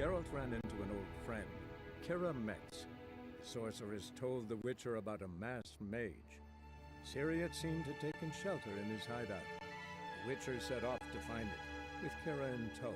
Geralt ran into an old friend, Kira Metz. The sorceress told the Witcher about a masked mage. Ciri had seemed to have taken shelter in his hideout. The Witcher set off to find it, with Kira in tow.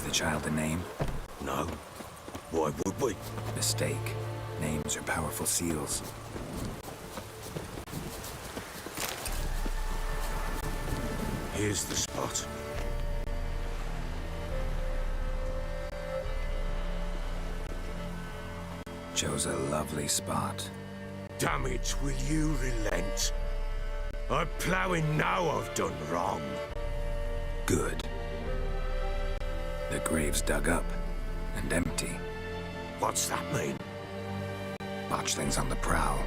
The child a name? No. Why would we? Mistake. Names are powerful seals. Here's the spot. Chose a lovely spot. Damn it, will you relent? I'm ploughing now I've done wrong. Good. The grave's dug up and empty. What's that mean? Botchlings on the prowl.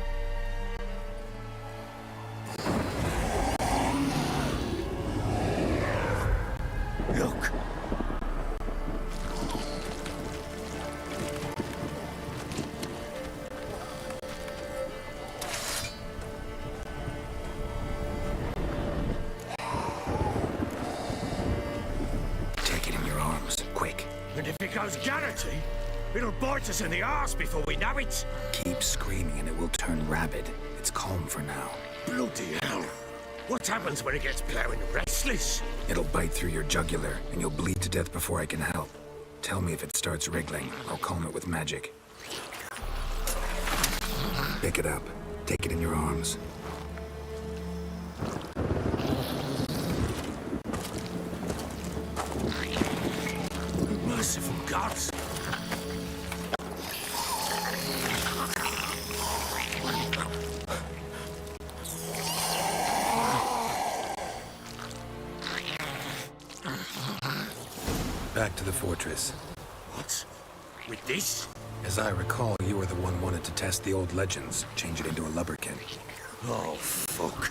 Look. And if it goes Garrity, it'll bite us in the arse before we know it. Keep screaming and it will turn rabid. It's calm for now. Bloody hell. What happens when it gets ploughing restless? It'll bite through your jugular and you'll bleed to death before I can help. Tell me if it starts wriggling. I'll calm it with magic. Pick it up. Take it in your arms. Merciful gods! Back to the fortress. What? With this? As I recall, you were the one wanted to test the old legends, change it into a lubberkin. Oh, fuck.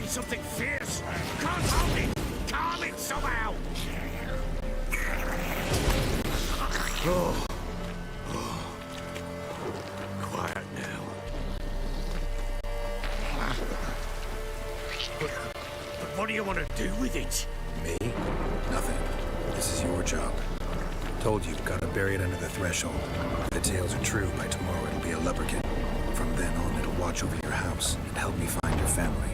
Something fierce! Can't hold it! Calm it somehow! Oh. Quiet now. But what do you want to do with it? Me? Nothing. This is your job. Told you, gotta bury it under the threshold. If the tales are true, by tomorrow it'll be a lubberkin. From then on, it'll watch over your house and help me find your family.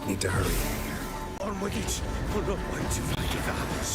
Need to hurry. On with it. We're not waiting to find the house.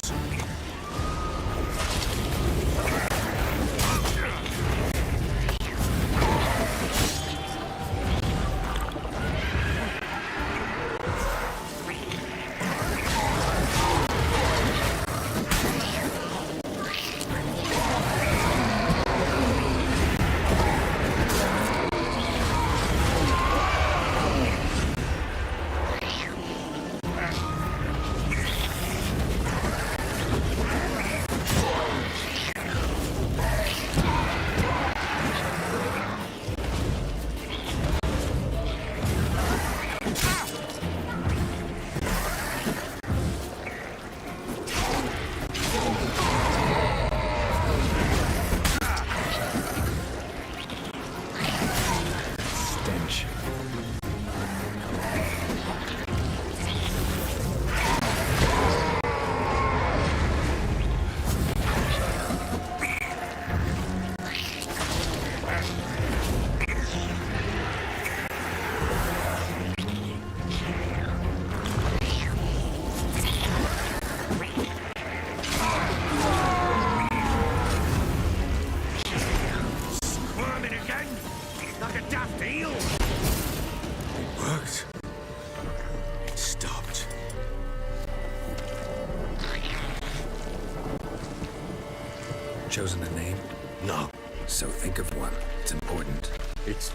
Chosen a name? No. So think of one. It's important. It's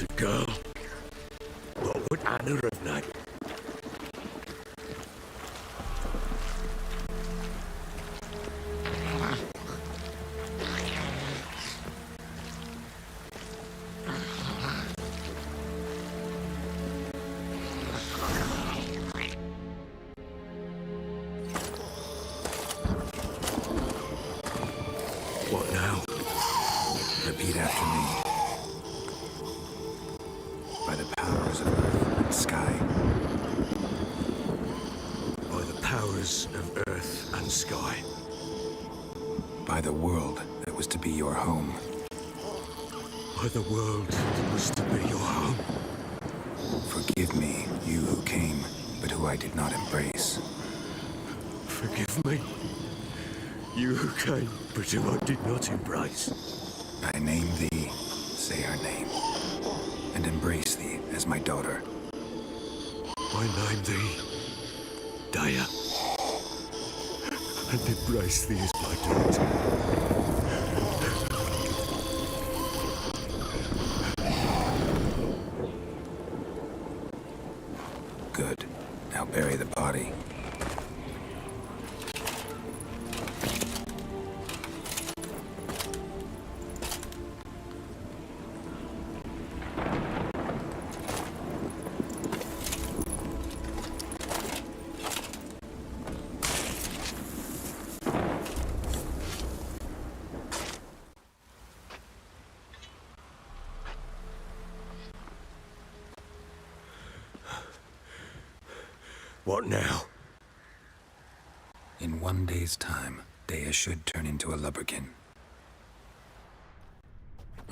a girl. What would Anna have named? What now? Repeat after me. By the powers of earth and sky. By the powers of earth and sky. By the world that was to be your home. By the world that was to be your home. Forgive me, you who came, but who I did not embrace. Forgive me. You who came, but who I did not embrace. I name thee, say her name, and embrace thee as my daughter. I name thee, Daya, and embrace thee as my daughter. Good. Now bury the body. What now? In 1 day's time, Daya should turn into a lubberkin.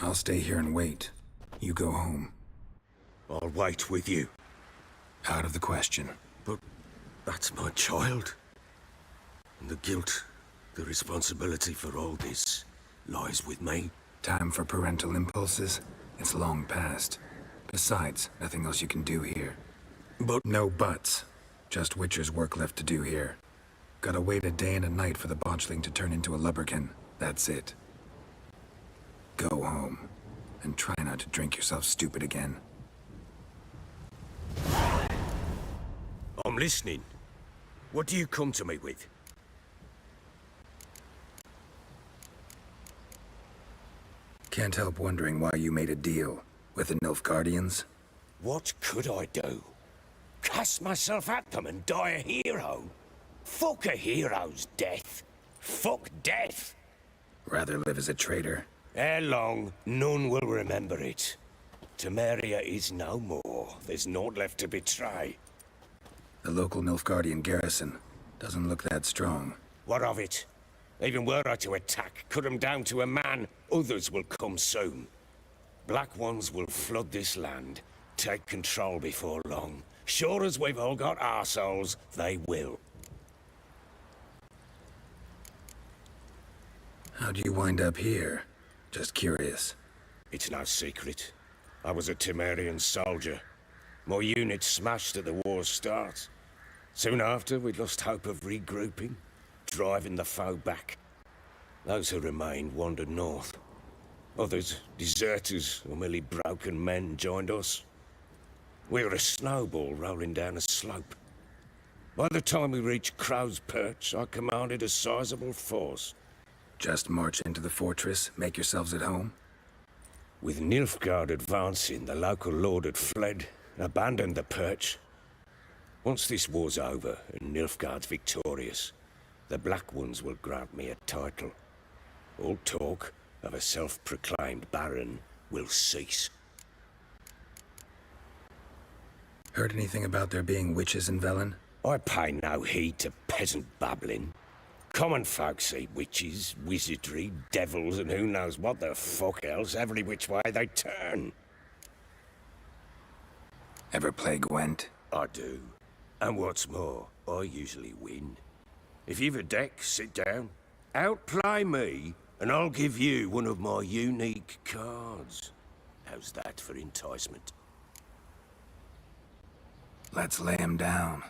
I'll stay here and wait. You go home. I'll wait with you. Out of the question. But that's my child. And the guilt, the responsibility for all this lies with me. Time for parental impulses? It's long past. Besides, nothing else you can do here. But No buts. Just Witcher's work left to do here. Gotta wait a day and a night for the botchling to turn into a lubberkin. That's it. Go home. And try not to drink yourself stupid again. I'm listening. What do you come to me with? Can't help wondering why you made a deal with the Nilfgaardians. What could I do? Cast myself at them and die a hero? Fuck a hero's death. Fuck death. Rather live as a traitor. Ere long, none will remember it. Temeria is no more. There's naught left to betray. The local Nilfgaardian garrison doesn't look that strong. What of it? Even were I to attack, cut them down to a man, others will come soon. Black ones will flood this land, take control before long, Sure as we've all got arseholes, they will. How do you wind up here? Just curious. It's no secret. I was a Temerian soldier. My unit smashed at the war's start. Soon after, we lost hope of regrouping, driving the foe back. Those who remained wandered north. Others, deserters or merely broken men, joined us. We were a snowball rolling down a slope. By the time we reached Crow's Perch, I commanded a sizable force. Just march into the fortress, make yourselves at home? With Nilfgaard advancing, the local lord had fled, abandoned the Perch. Once this war's over and Nilfgaard's victorious, the Black Ones will grant me a title. All talk of a self-proclaimed baron will cease. Heard anything about there being witches in Velen? I pay no heed to peasant babbling. Common folk see witches, wizardry, devils, and who knows what the fuck else every which way they turn. Ever play Gwent? I do. And what's more, I usually win. If you've a deck, sit down. Outplay me, and I'll give you one of my unique cards. How's that for enticement? Let's lay him down.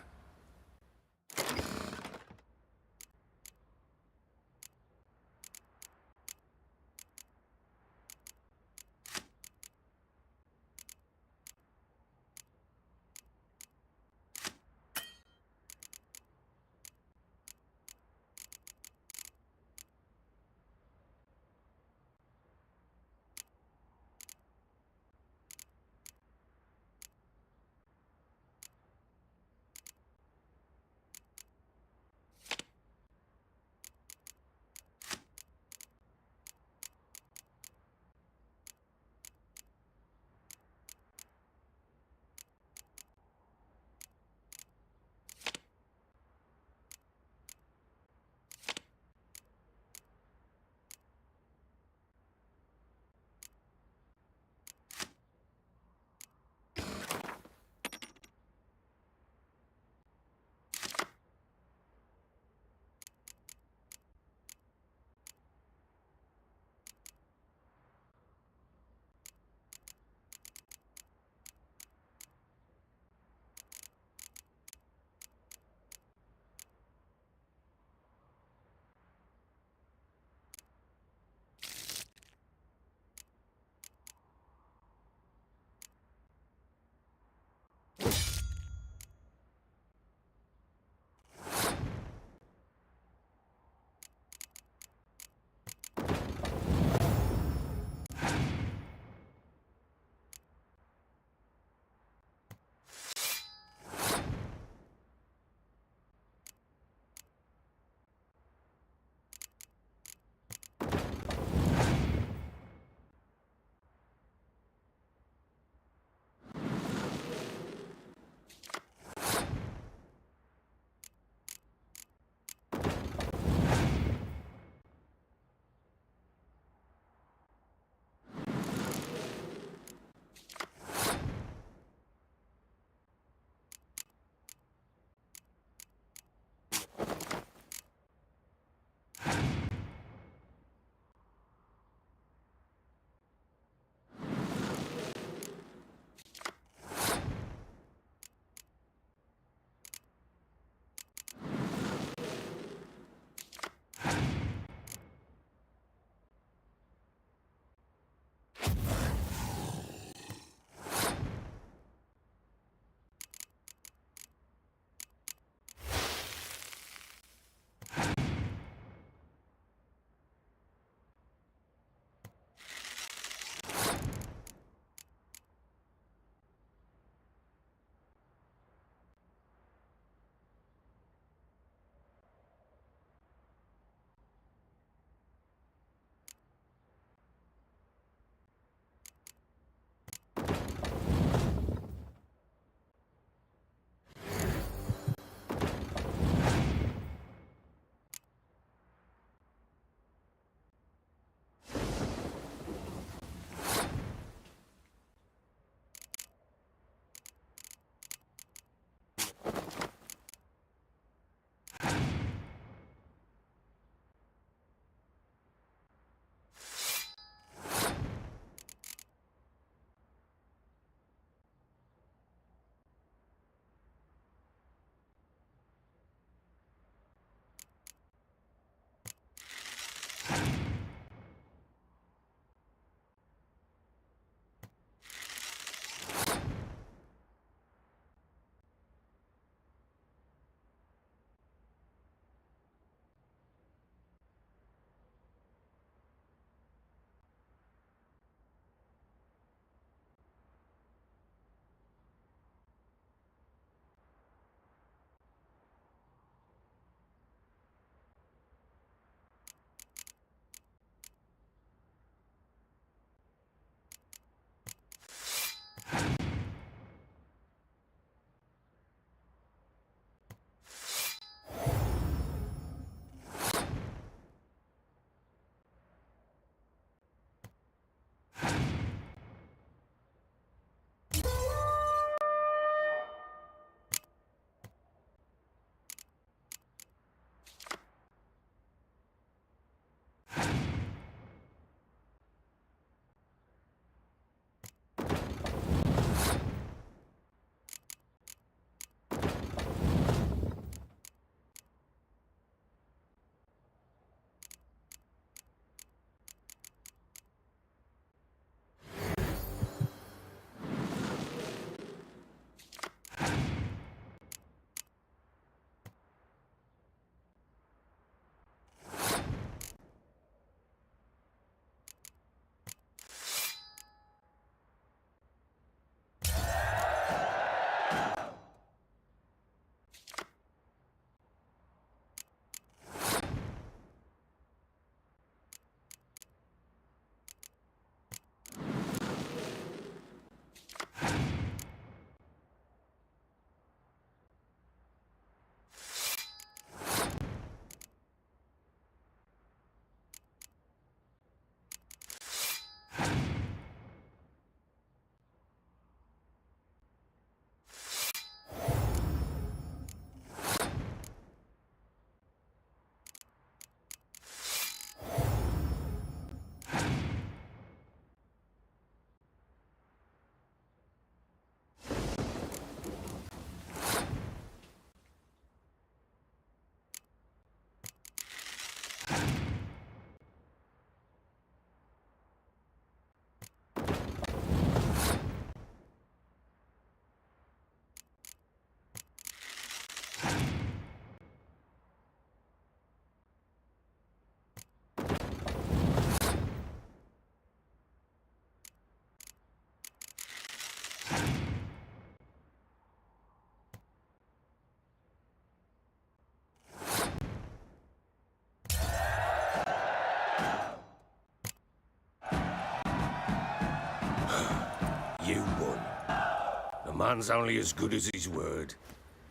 man's only as good as his word.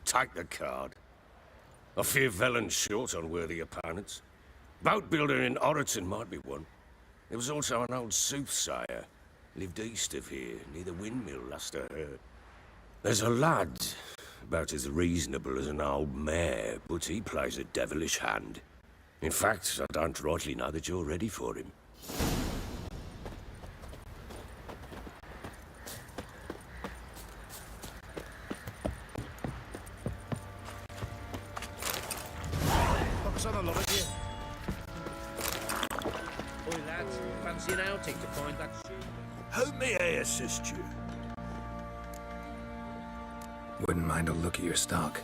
Take the card. I fear Velen's short on worthy opponents. Boat builder in Oroton might be one. There was also an old soothsayer. Lived east of here, near the windmill, last I heard. There's a lad, about as reasonable as an old mare, but he plays a devilish hand. In fact, I don't rightly know that you're ready for him. Focus on a lot of you. Oi, lads, fancy an outing to find that shoe? How may I assist you? Wouldn't mind a look at your stock.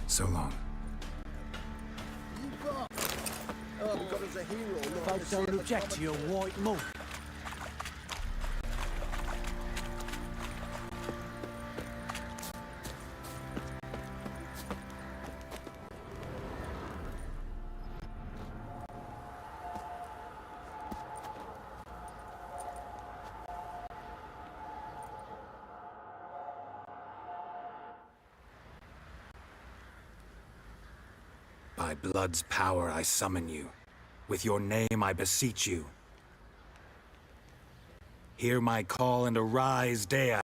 So long. Folks don't object to your white monk. By blood's power I summon you. With your name I beseech you. Hear my call and arise, Dea.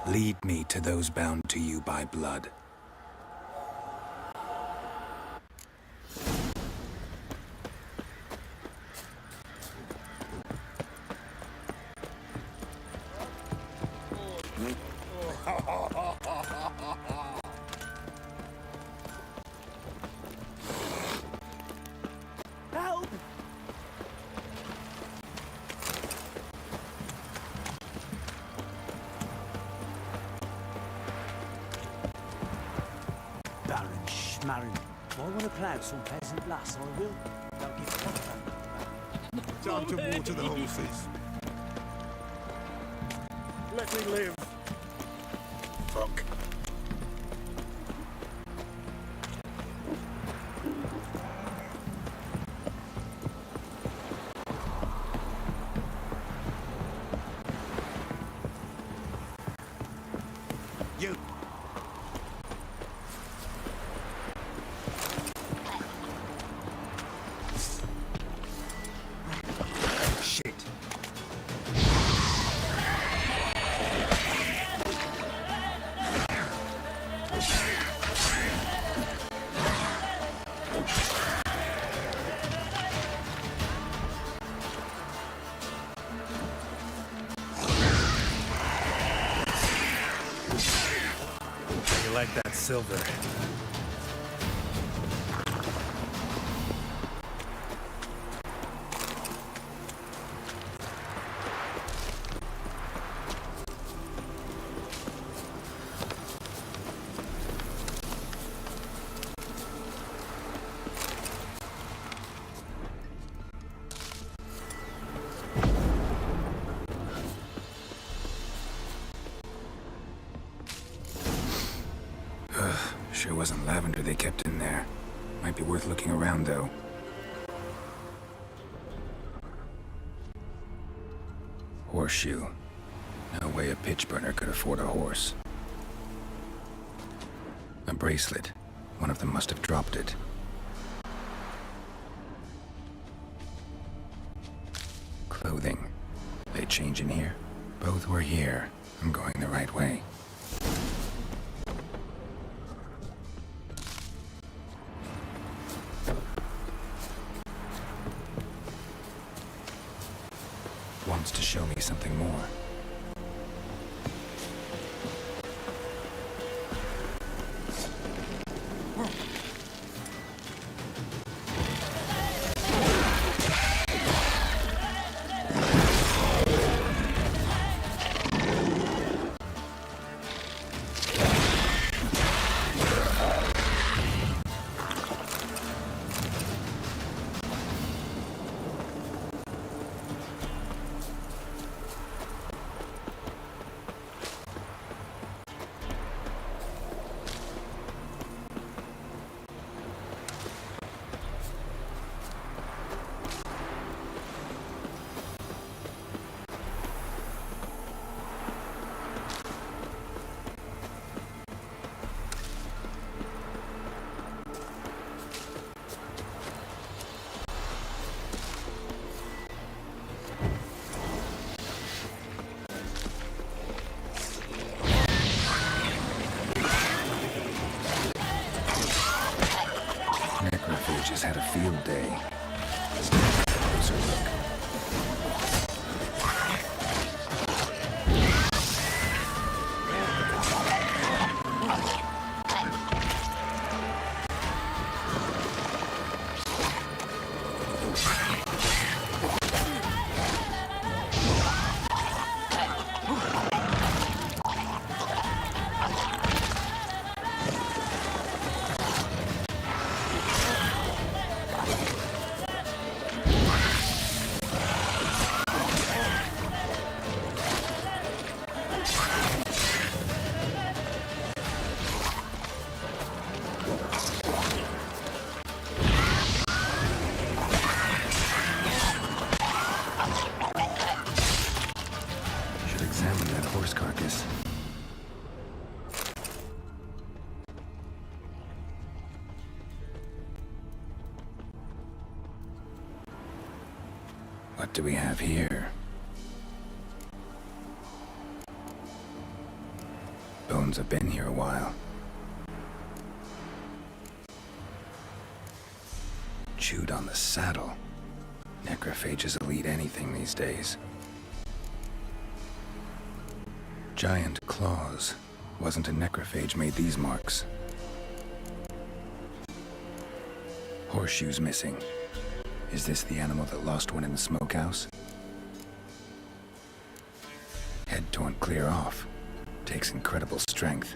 Lead me to those bound to you by blood. Help! Baron Schmarren. I want to plough some peasant lass, I will. They'll give fuck. Time to water the horses. Let me live. Fuck. You. Shit. You like that silver? Sure wasn't lavender they kept in there. Might be worth looking around, though. Horseshoe. No way a pitch burner could afford a horse. A bracelet. One of them must have dropped it. Clothing. They change in here? Both were here. I'm going the right way. Wants to show me something more. field day. Let's take a closer look. Carcass. What do we have here? Bones have been here a while. Chewed on the saddle. Necrophages will eat anything these days. Giant claws. Wasn't a necrophage made these marks. Horseshoes missing. Is this the animal that lost one in the smokehouse? Head torn clear off. Takes incredible strength.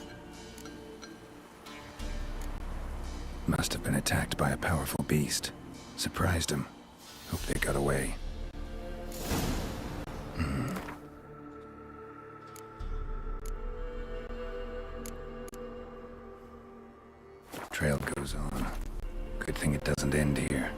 Must have been attacked by a powerful beast. Surprised him. Hope they got away. Trail goes on. Good thing it doesn't end here.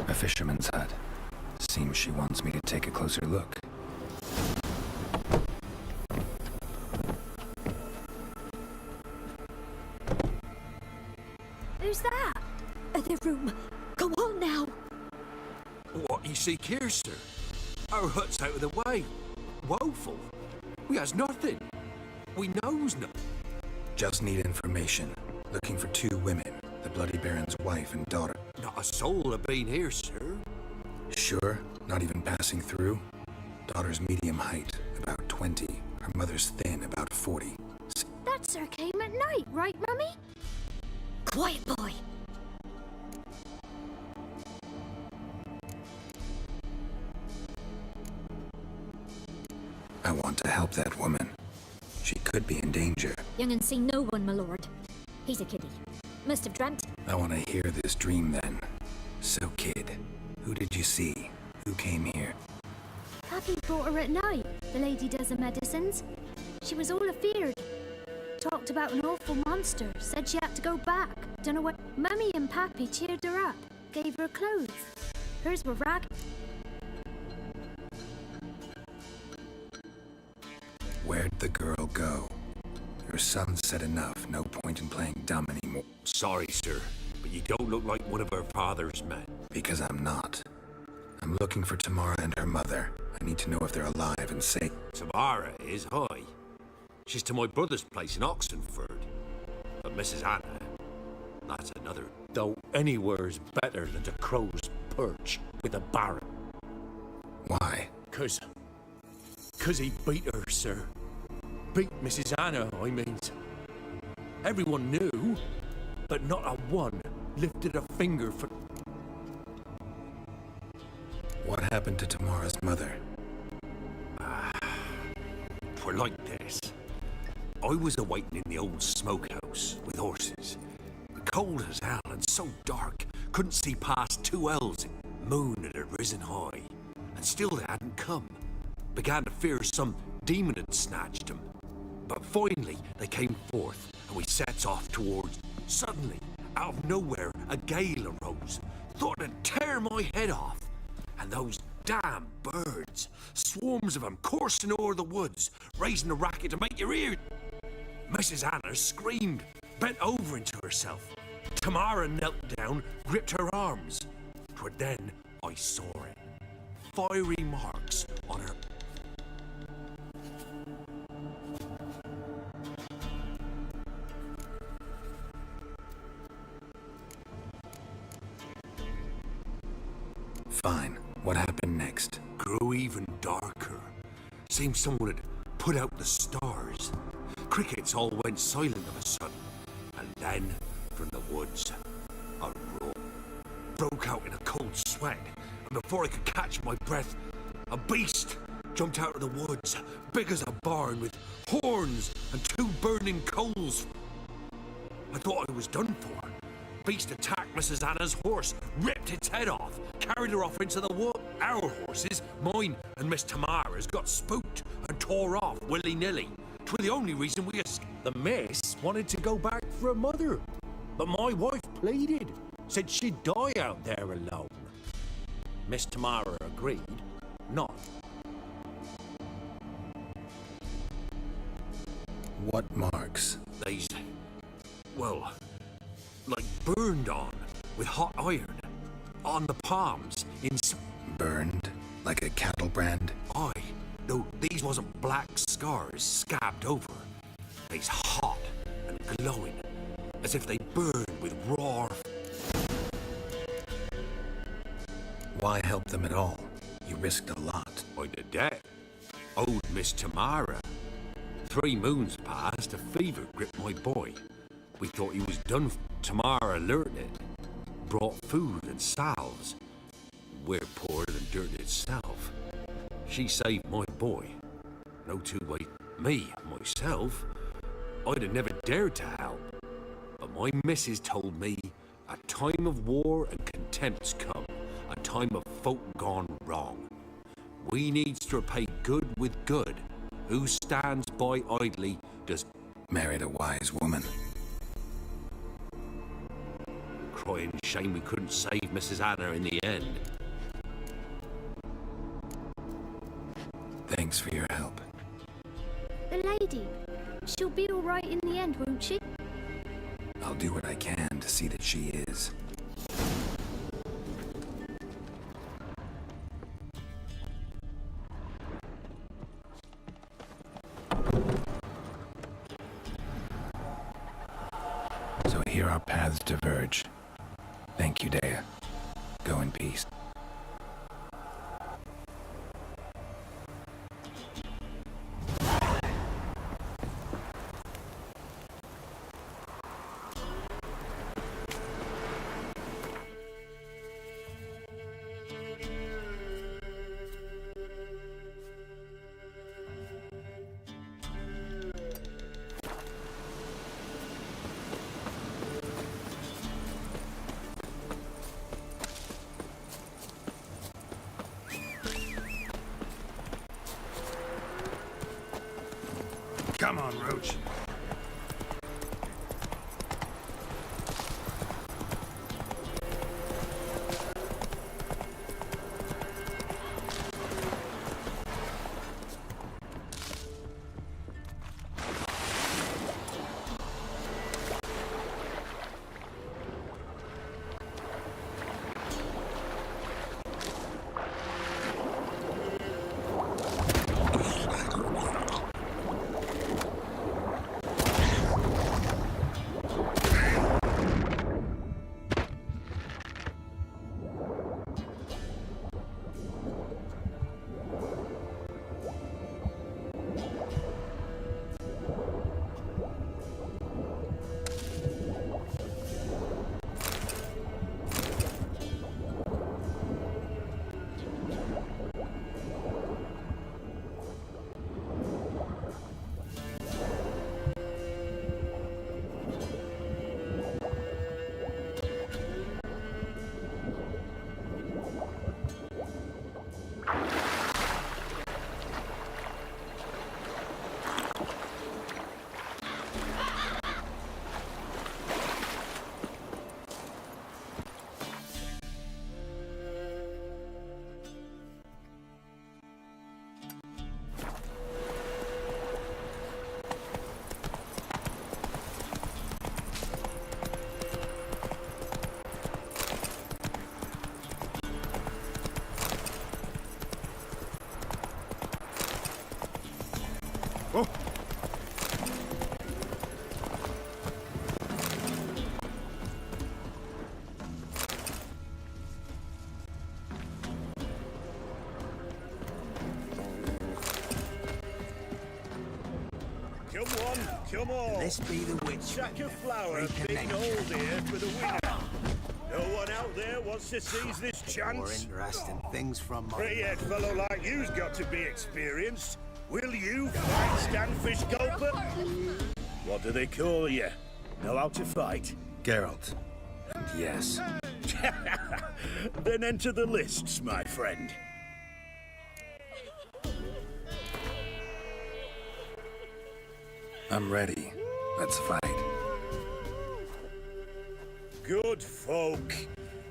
A fisherman's hut. Seems she wants me to take a closer look. Who's that? The room. Go on now. What you seek here, sir? Our hut's out of the way. Woeful. We has nothing. We knows nothing. Just need information. Looking for two women. The Bloody Baron's wife and daughter. Not a soul have been here, sir. Sure? Not even passing through? Daughter's medium height, about 20. Her mother's thin, about 40. That sir came at night, right, Mummy? Quiet, boy. I want to help that woman. She could be in danger. Young and seen no one, my lord. He's a kiddie. Must have dreamt. I want to hear this dream then. So, kid, who did you see? Who came here? Pappy brought her at night. The lady does the medicines. She was all afeared. Talked about an awful monster. Said she had to go back. Dunno what. Mummy and Pappy cheered her up. Gave her clothes. Hers were ragged. Where'd the girl go? Your son said enough. No point in playing dumb anymore. Sorry, sir, but you don't look like one of our father's men. Because I'm not. I'm looking for Tamara and her mother. I need to know if they're alive and safe. Tamara is high. She's to my brother's place in Oxenford. But Mrs. Anna, that's another. Though anywhere's better than the Crow's Perch with a baron. Why? Cause he beat her, sir. Beat Mrs. Anna, I mean. Everyone knew, but not a one lifted a finger for... What happened to Tamara's mother? Twere like this. I was awaiting in the old smokehouse with horses. Cold as hell and so dark, couldn't see past 2 ells. Moon had risen high, and still they hadn't come. Began to fear some demon had snatched them. But finally they came forth, and we set off towards... Suddenly, out of nowhere, a gale arose. Thought it'd tear my head off. And those damn birds, swarms of them coursing o'er the woods, raising a racket to make your ears... Mrs. Anna screamed, bent over into herself. Tamara knelt down, gripped her arms. 'Twere then I saw it. Fiery marks on her... Fine. What happened next? Grew even darker. Seemed someone had put out the stars. Crickets all went silent of a sudden. And then, from the woods, a roar. Broke out in a cold sweat. And before I could catch my breath, a beast jumped out of the woods, big as a barn, with horns and 2 burning coals. I thought I was done for. Beast attacked Mrs. Anna's horse, ripped its head off, carried her off into the wood. Our horses, mine and Miss Tamara's, got spooked and tore off willy-nilly. 'Twere the only reason we escaped. The miss wanted to go back for her mother, but my wife pleaded, said she'd die out there alone. Miss Tamara agreed, not. What marks? They's, well, like burned on with hot iron. On the palms, in Burned? Like a cattle brand? Aye, though these wasn't black scars scabbed over. They's hot and glowing, as if they burned with raw... Why help them at all? You risked a lot. By the debt. Owed Miss Tamara. 3 moons passed, a fever gripped my boy. We thought he was done. Tamara learned it. Brought food and salves. We're poorer than dirt itself. She saved my boy. No two way. Me, myself, I'd have never dared to help. But my missus told me a time of war and contempt's come. A time of folk gone wrong. We needs to repay good with good. Who stands by idly does... Married a wise woman. Crying shame we couldn't save Mrs. Anna in the end. Thanks for your help. The lady. She'll be all right in the end, won't she? I'll do what I can to see that she is. So here our paths diverge. Thank you, Dea. Go in peace. Come on, Roach. Come on. Let's be the witch. Sack of flour, big Reconnect. old here for the winner. No one out there wants to seize this More chance. interesting things from my Grey-haired fellow like you's got to be experienced. Will you fight Stanfish Gulper? What do they call you? Know how to fight? Geralt. And yes. Then enter the lists, my friend. I'm ready. Let's fight. Good folk.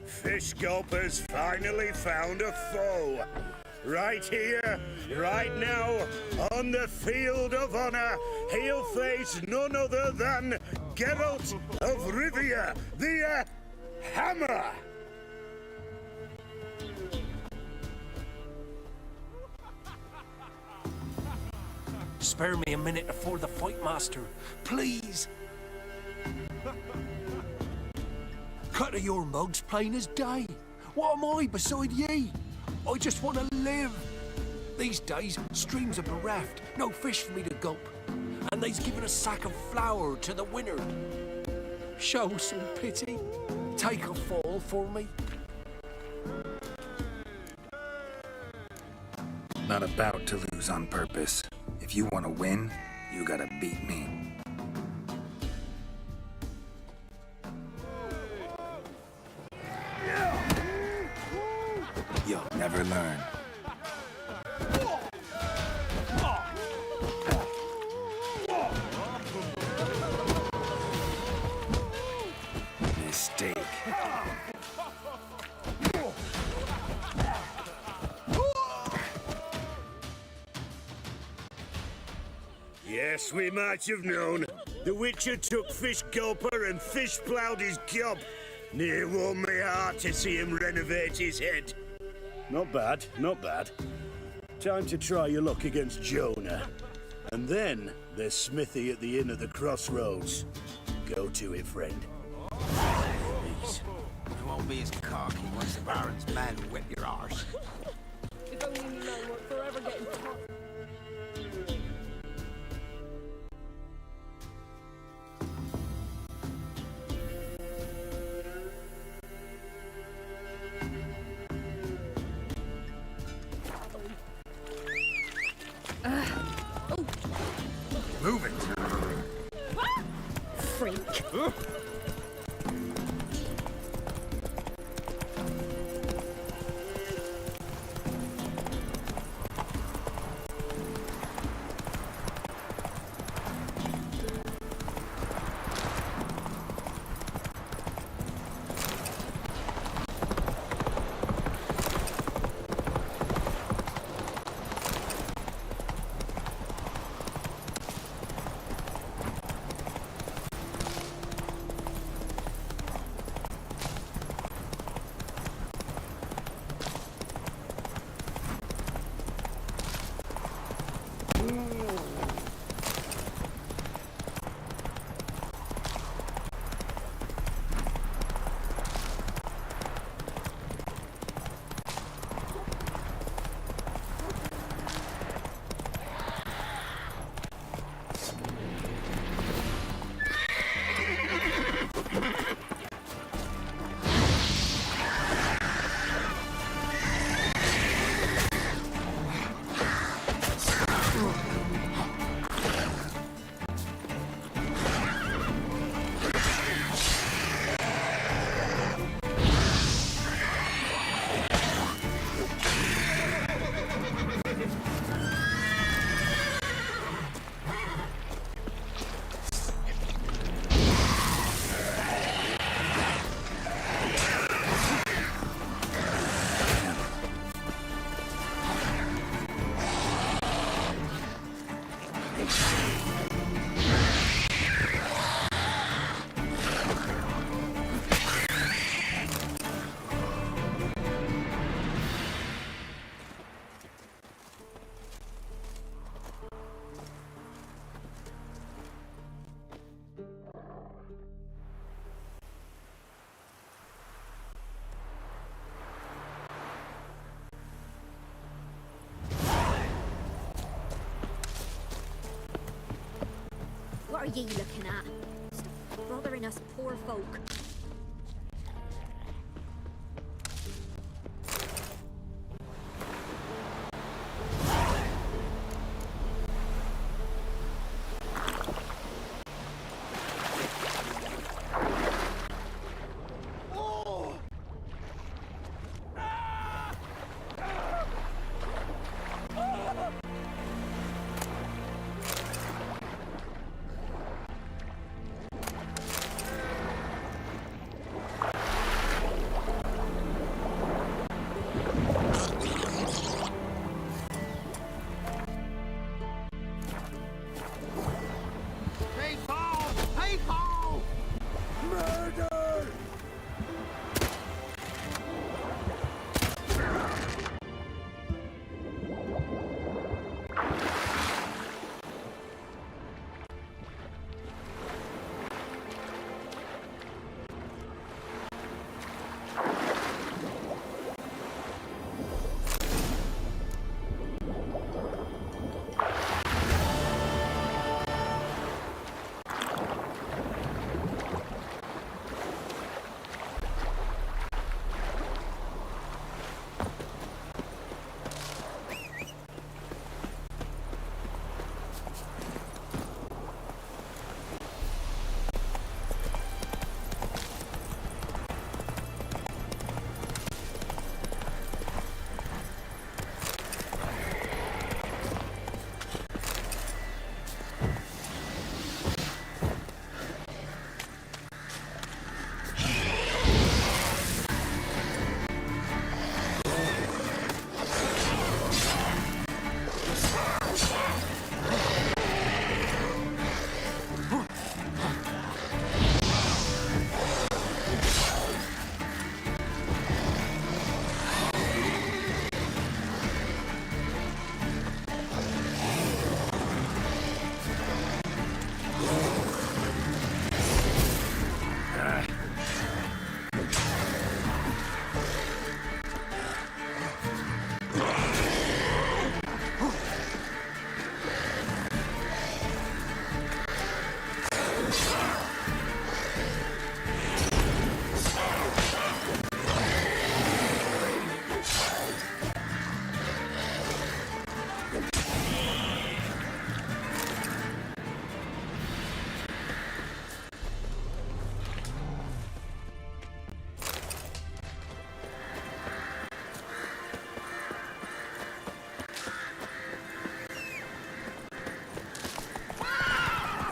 Fish Gulper's finally found a foe. Right here, right now, on the field of honor, he'll face none other than Geralt of Rivia, the Hammer. Spare me a minute before the fight, master. Please. Cut of your mugs plain as day. What am I beside ye? I just want to live. These days, streams are bereft, no fish for me to gulp. And they's given a sack of flour to the winner. Show some pity. Take a fall for me. Not about to lose on purpose. If you want to win, you gotta beat me. You'll never learn. Mistake. Yes, we might have known. The Witcher took Fish Gulper and fish ploughed his gob. Near warmed me heart to see him renovate his head. Not bad, not bad. Time to try your luck against Jonah. And then there's Smithy at the Inn of the Crossroads. Go to it, friend. Please. You won't be as cocky once the Baron's men whip your arse. If only you know we're forever getting caught. Move it. Freak. are ye looking at? Stop bothering us poor folk.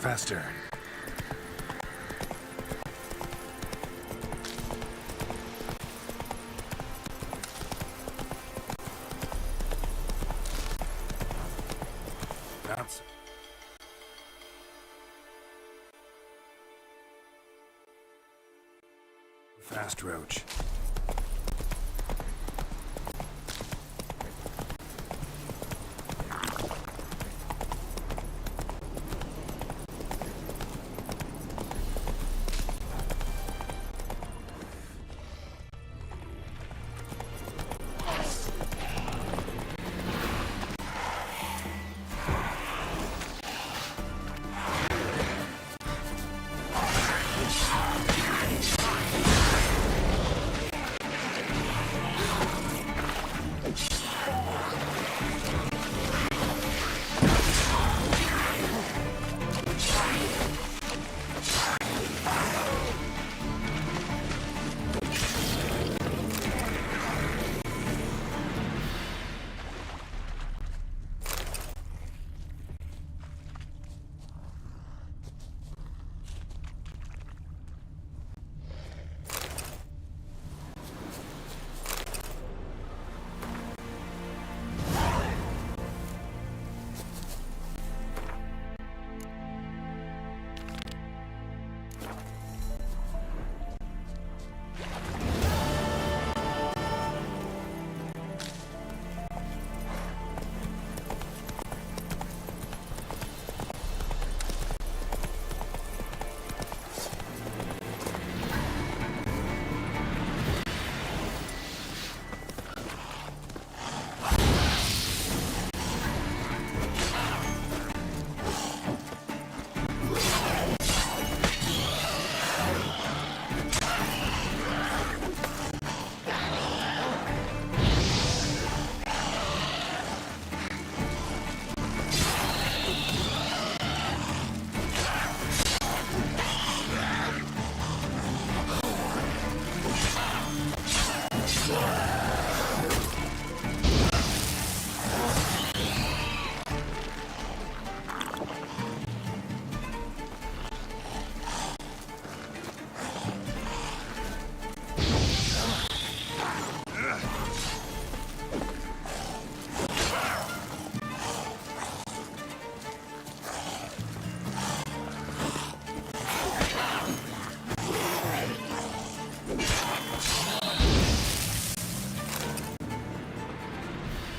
Faster. Bounce. Fast, Roach.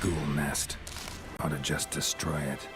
ghoul nest. Ought to just destroy it.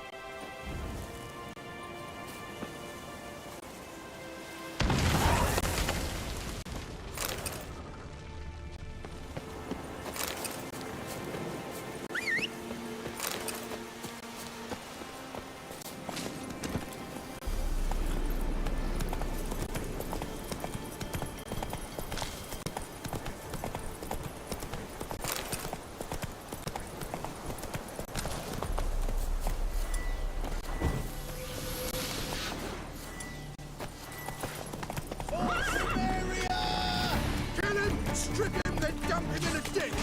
Strip him, then dump him in a ditch!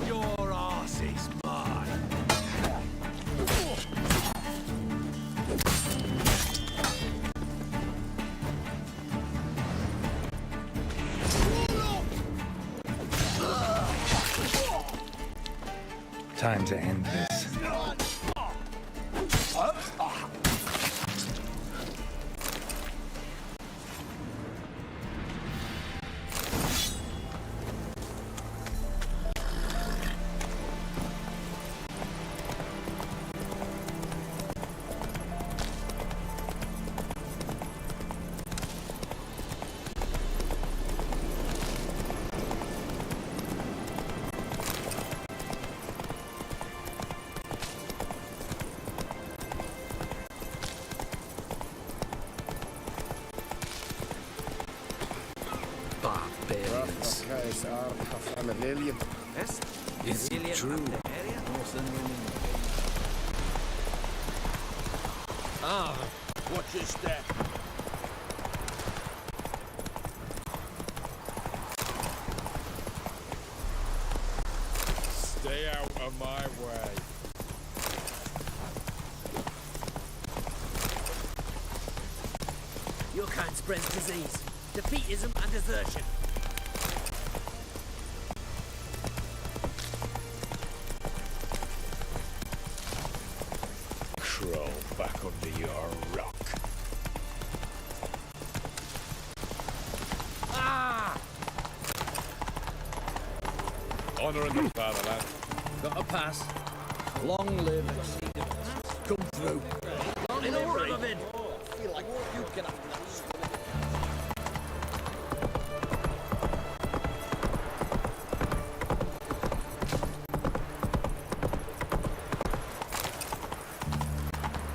Your arse is mine. Time to end this. Barbarians. Is it true? Ah, watch your step. Stay out of my way. Your kind spreads disease, defeatism and desertion. Crawl back under your rock. Ah! Honouring the fatherland. Got a pass. Long live. Come through. In order of it. Feel like you can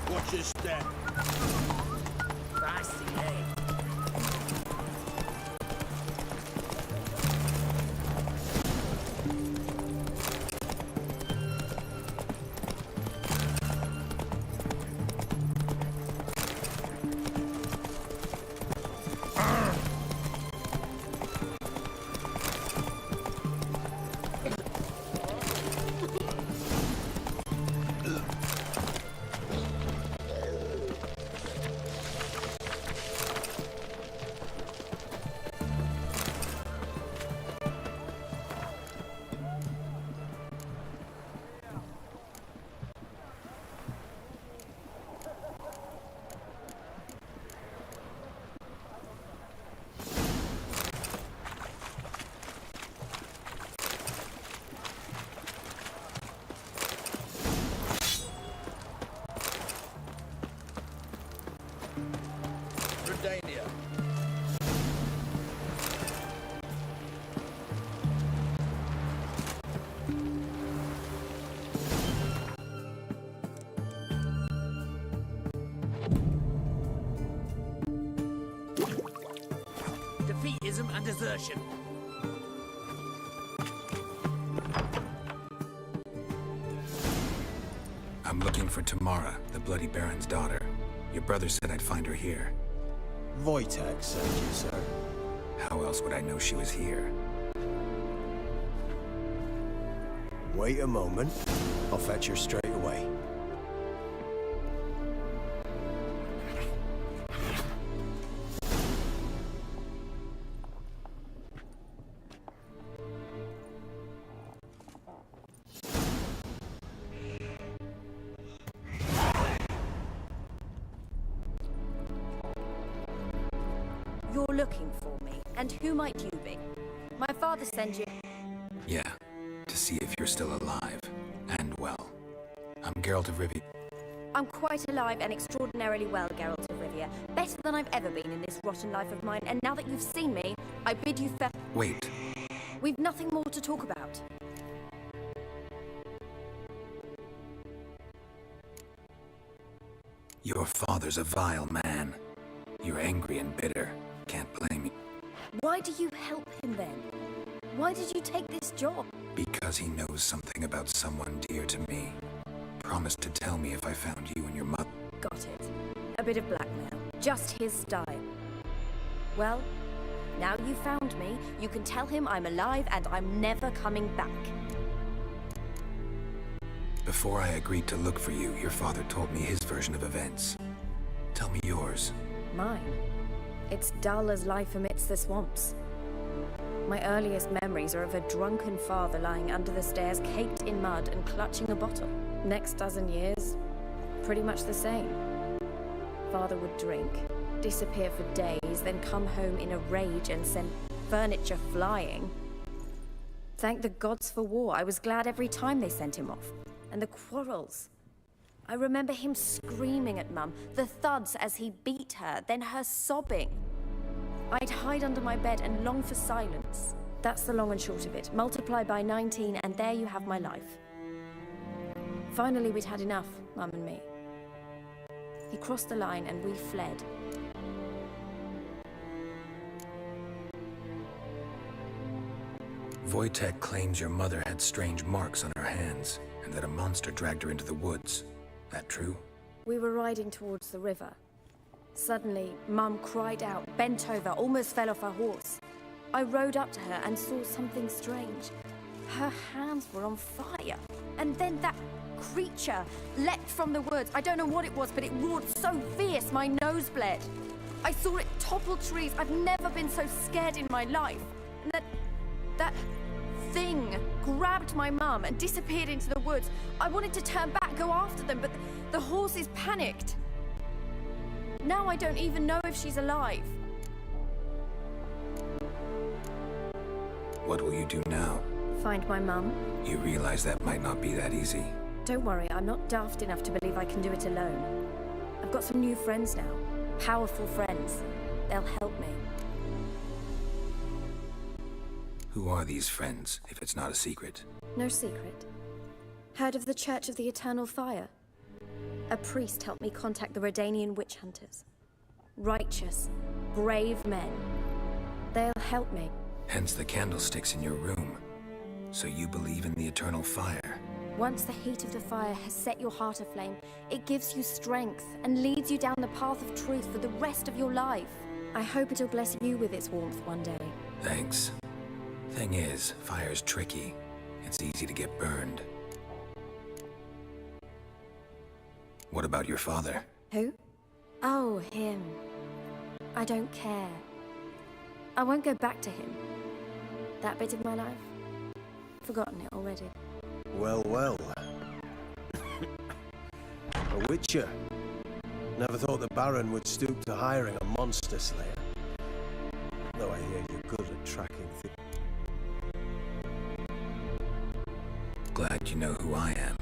Watch your step. I see, hey. Redania. Defeatism and desertion. I'm looking for Tamara, the Bloody Baron's daughter. Your brother said I'd find her here. Wojtek sent you, sir. How else would I know she was here? Wait a moment. I'll fetch her straight away. You're looking for me, and who might you be? My father sent you... Yeah, to see if you're still alive and well. I'm Geralt of Rivia. I'm quite alive and extraordinarily well, Geralt of Rivia. Better than I've ever been in this rotten life of mine, and now that you've seen me, I bid you farewell. Wait. We've nothing more to talk about. Your father's a vile man. You're angry and bitter. Can't blame you. Why do you help him then? Why did you take this job? Because he knows something about someone dear to me. Promised to tell me if I found you and your mother. Got it. A bit of blackmail. Just his style. Well, now you found me, you can tell him I'm alive and I'm never coming back. Before I agreed to look for you, your father told me his version of events. Tell me yours. Mine? It's dull as life amidst the swamps. My earliest memories are of a drunken father lying under the stairs, caked in mud and clutching a bottle. Next dozen years, pretty much the same. Father would drink, disappear for days, then come home in a rage and send furniture flying. Thank the gods for war. I was glad every time they sent him off. And the quarrels. I remember him screaming at Mum, the thuds as he beat her, then her sobbing. I'd hide under my bed and long for silence. That's the long and short of it. Multiply by 19 and there you have my life. Finally, we'd had enough, Mum and me. He crossed the line and we fled. Wojtek claims your mother had strange marks on her hands, and that a monster dragged her into the woods. That true? We were riding towards the river. Suddenly, Mum cried out, bent over, almost fell off her horse. I rode up to her and saw something strange. Her hands were on fire. And then that creature leapt from the woods. I don't know what it was, but it roared so fierce my nose bled. I saw it topple trees. I've never been so scared in my life. And that thing grabbed my mum and disappeared into the woods. I wanted to turn back, go after them, but the horses panicked. Now I don't even know if she's alive. What will you do now? Find my mum. You realize that might not be that easy. Don't worry, I'm not daft enough to believe I can do it alone. I've got some new friends now. Powerful friends. They'll help me. Who are these friends, if it's not a secret? No secret. Heard of the Church of the Eternal Fire? A priest helped me contact the Redanian witch hunters. Righteous, brave men. They'll help me. Hence the candlesticks in your room. So you believe in the eternal fire? Once the heat of the fire has set your heart aflame, it gives you strength and leads you down the path of truth for the rest of your life. I hope it'll bless you with its warmth one day. Thanks. Thing is, fire's tricky. It's easy to get burned. What about your father? Who? Oh, him. I don't care. I won't go back to him. That bit of my life? Forgotten it already. Well, well. A witcher. Never thought the Baron would stoop to hiring a monster slayer. Though I hear you're good at tracking things. Glad you know who I am.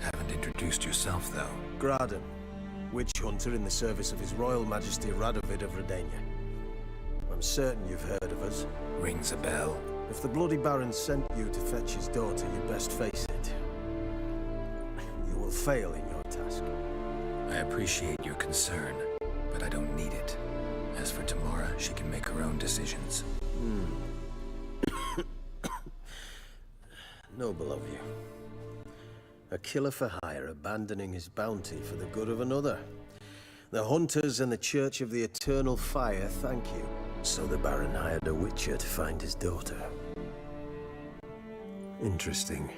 Haven't introduced yourself, though. Graden, witch hunter in the service of His Royal Majesty Radovid of Redania. I'm certain you've heard of us. Rings a bell. If the bloody Baron sent you to fetch his daughter, you best face it. You will fail in your task. I appreciate your concern, but I don't need it. As for Tamara, she can make her own decisions. Noble of you. A killer for hire abandoning his bounty for the good of another. The hunters and the Church of the Eternal Fire thank you. So the Baron hired a witcher to find his daughter. Interesting.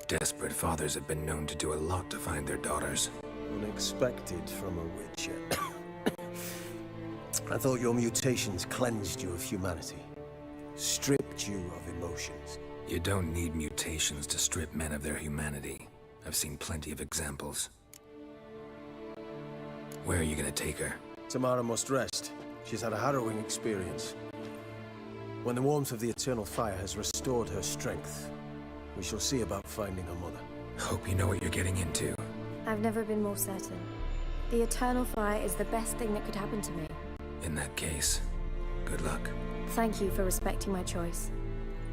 Desperate fathers have been known to do a lot to find their daughters. Unexpected from a witcher. I thought your mutations cleansed you of humanity. Stripped you of emotions. You don't need mutations to strip men of their humanity. I've seen plenty of examples. Where are you gonna take her? Tamara must rest. She's had a harrowing experience. When the warmth of the eternal fire has restored her strength, we shall see about finding her mother. Hope you know what you're getting into. I've never been more certain. The eternal fire is the best thing that could happen to me. In that case, good luck. Thank you for respecting my choice.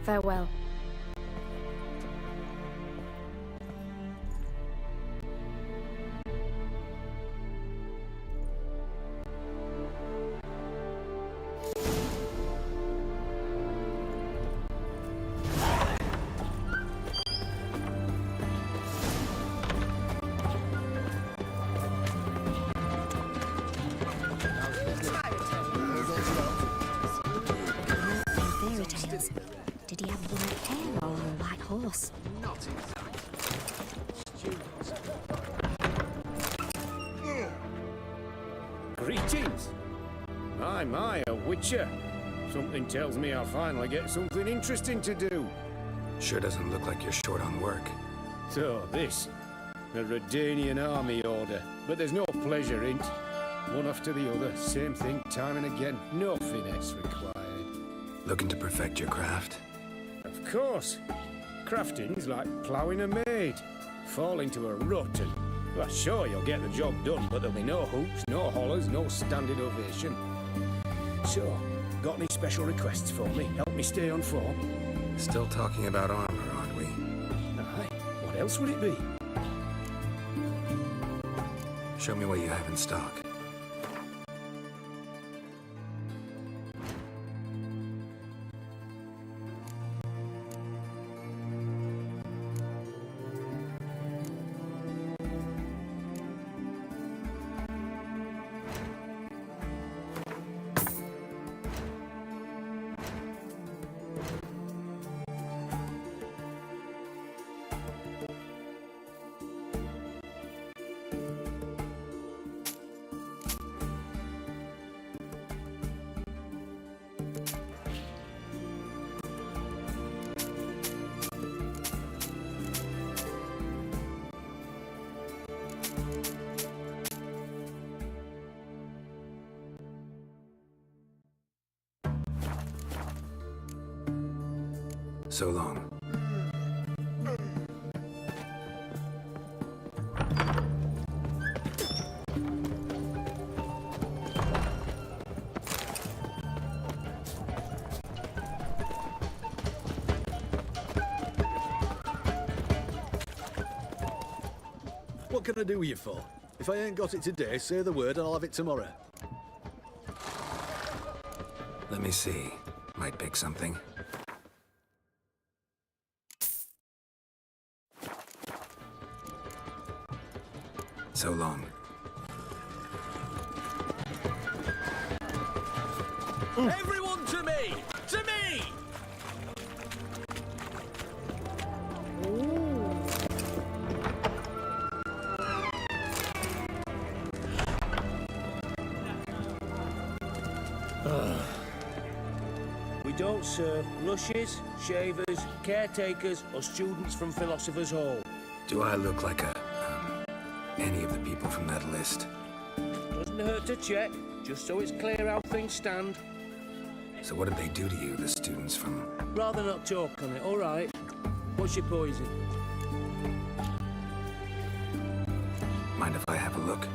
Farewell. Did he have black hair or a white horse? Not exactly. Greetings! My, a witcher. Something tells me I'll finally get something interesting to do. Sure doesn't look like you're short on work. So, this. A Redanian army order. But there's no pleasure in it. One after the other, same thing time and again. No finesse required. Looking to perfect your craft? Of course. Crafting's like ploughing a maid. Fall into a rut and... Well, sure, you'll get the job done, but there'll be no hoops, no hollers, no standing ovation. So, got any special requests for me? Help me stay on form? Still talking about armor, aren't we? Aye. What else would it be? Show me what you have in stock. So long. What can I do with you for? If I ain't got it today, say the word and I'll have it tomorrow. Let me see. Might pick something. So long. Everyone to me! To me! We don't serve rushes, shavers, caretakers, or students from Philosopher's Hall. Do I look like any of the people from that list? Doesn't hurt to check, just so it's clear how things stand. So what did they do to you, the students from... Rather not talk on it, all right? What's your poison? Mind if I have a look?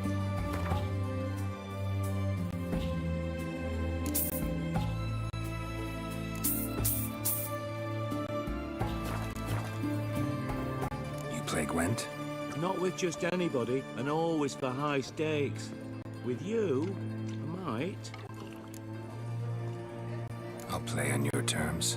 You play Gwent? Not with just anybody, and always for high stakes. With you, I might. I'll play on your terms.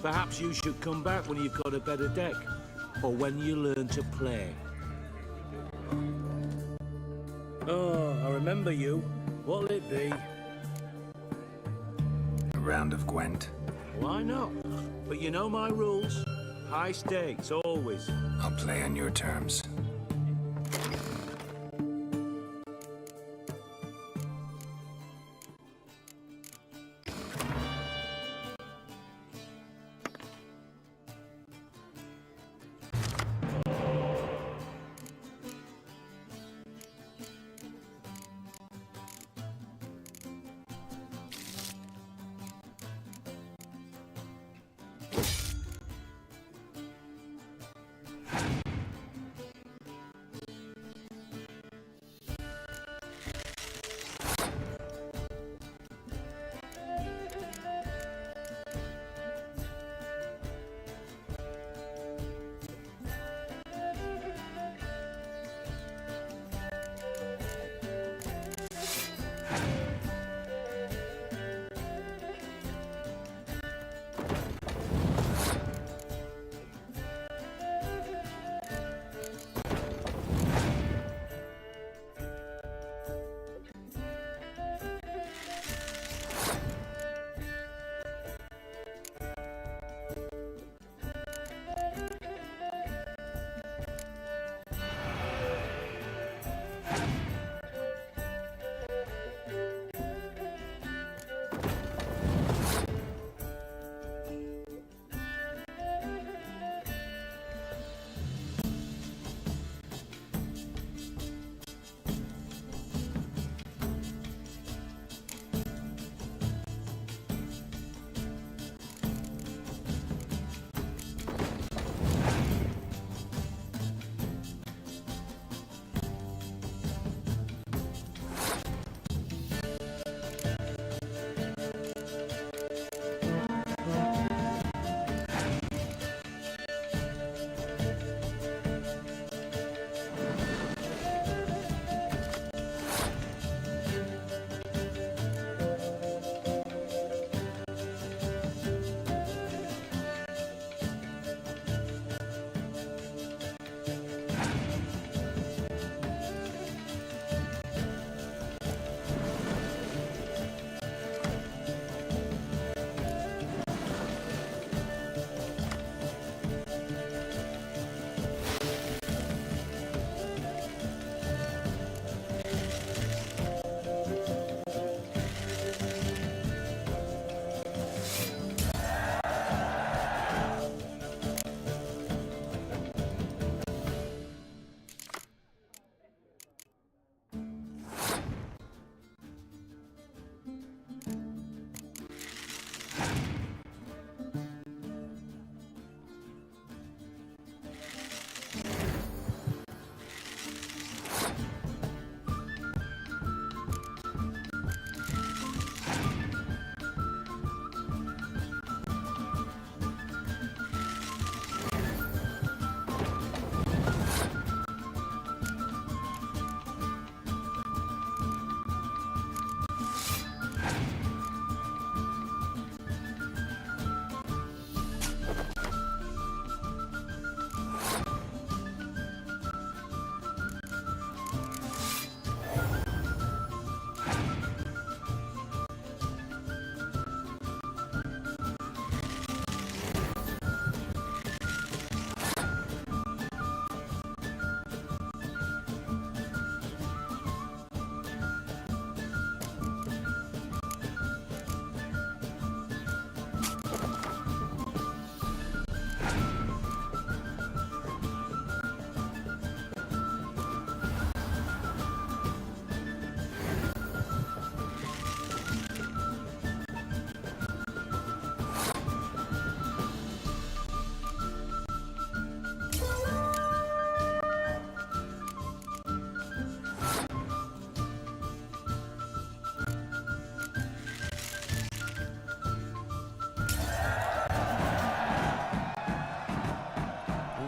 Perhaps you should come back when you've got a better deck, or when you learn to play. Oh, I remember you. What'll it be? A round of Gwent? Why not? But you know my rules. High stakes, always. I'll play on your terms.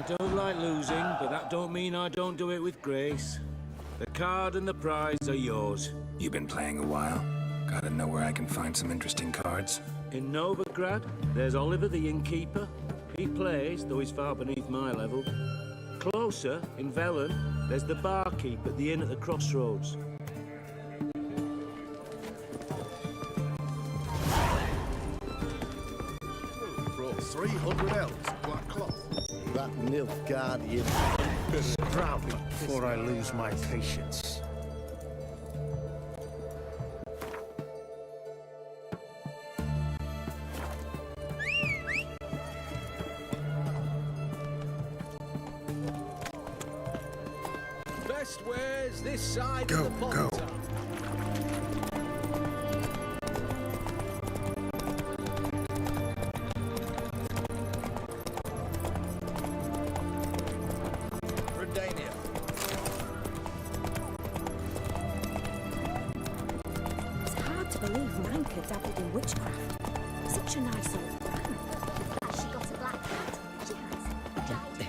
I don't like losing, but that don't mean I don't do it with grace. The card and the prize are yours. You've been playing a while. Gotta know where I can find some interesting cards. In Novigrad, there's Oliver the innkeeper. He plays, though he's far beneath my level. Closer, in Velen, there's the barkeep at the inn at the crossroads. Brought 300 elves of black cloth. That Nilfgaardian scrap before I lose my patience. Best wares this side of the pond. It's hard to believe Manka dabbled in witchcraft. Such a nice old brand. She got a black cat. She has. Plenty.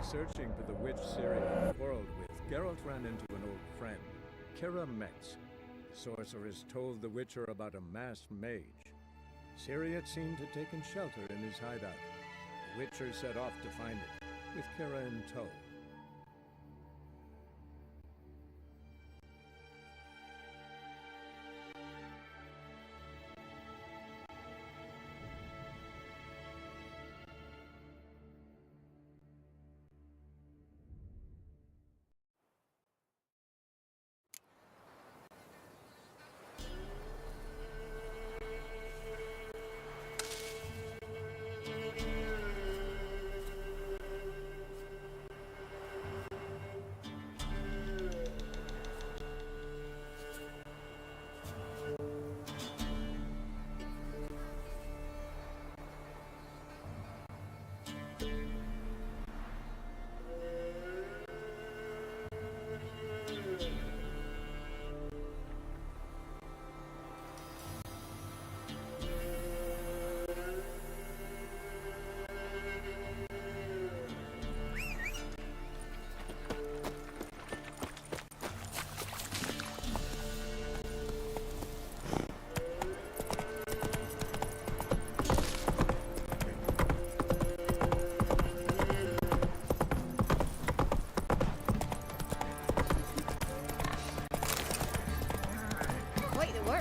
Searching for the witch Syria quarreled with, Geralt ran into an old friend, Kira Metz. The sorceress told the Witcher about a masked mage. Syria seemed to have taken shelter in his hideout. The Witcher set off to find it, with Kira in tow.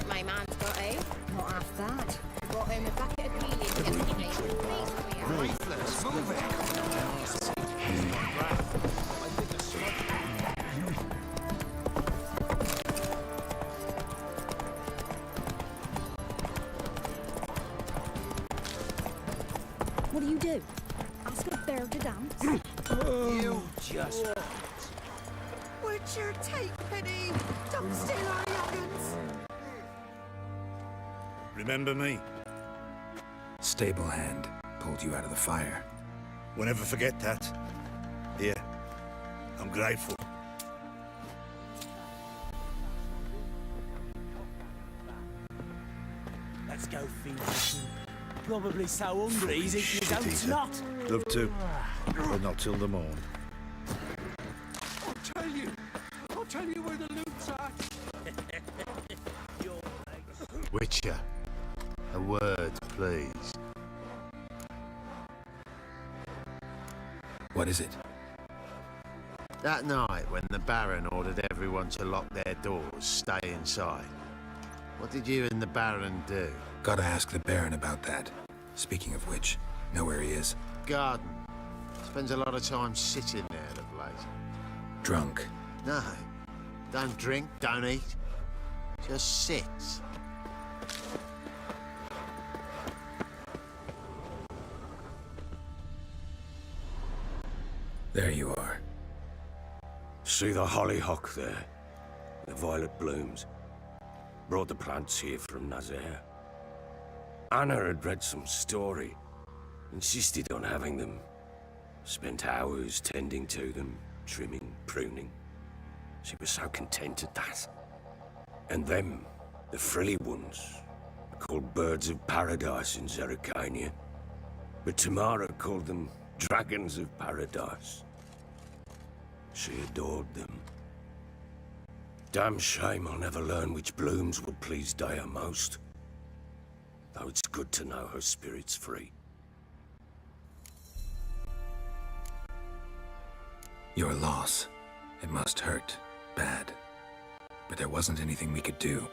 My man's got, eh? Not half that. Got him a bucket of peeling yesterday. Let's move it. What do you do? Ask a bear to dance? You just... Witcher, take pity! Don't steal our young'uns! Remember me? Stable hand pulled you out of the fire. We'll never forget that. Here, I'm grateful. Let's go feed him. Probably so hungry he's eating his own snot. Love to, but not till the morn. I'll tell you where the loot's at. Witcher, a word, please. What is it? That night when the Baron ordered everyone to lock their doors, stay inside. What did you and the Baron do? Gotta ask the Baron about that. Speaking of which, know where he is? Garden. Spends a lot of time sitting there of late. Drunk. No. Don't drink, don't eat. Just sits. There you are. See the hollyhock there? The violet blooms. Brought the plants here from Nazaire. Anna had read some story, insisted on having them. Spent hours tending to them, trimming, pruning. She was so content at that. And them, the frilly ones, are called birds of paradise in Zerrikania. But Tamara called them dragons of paradise. She adored them. Damn shame I'll never learn which blooms would please Dea most. Though it's good to know her spirit's free. Your loss. It must hurt. Bad. But there wasn't anything we could do.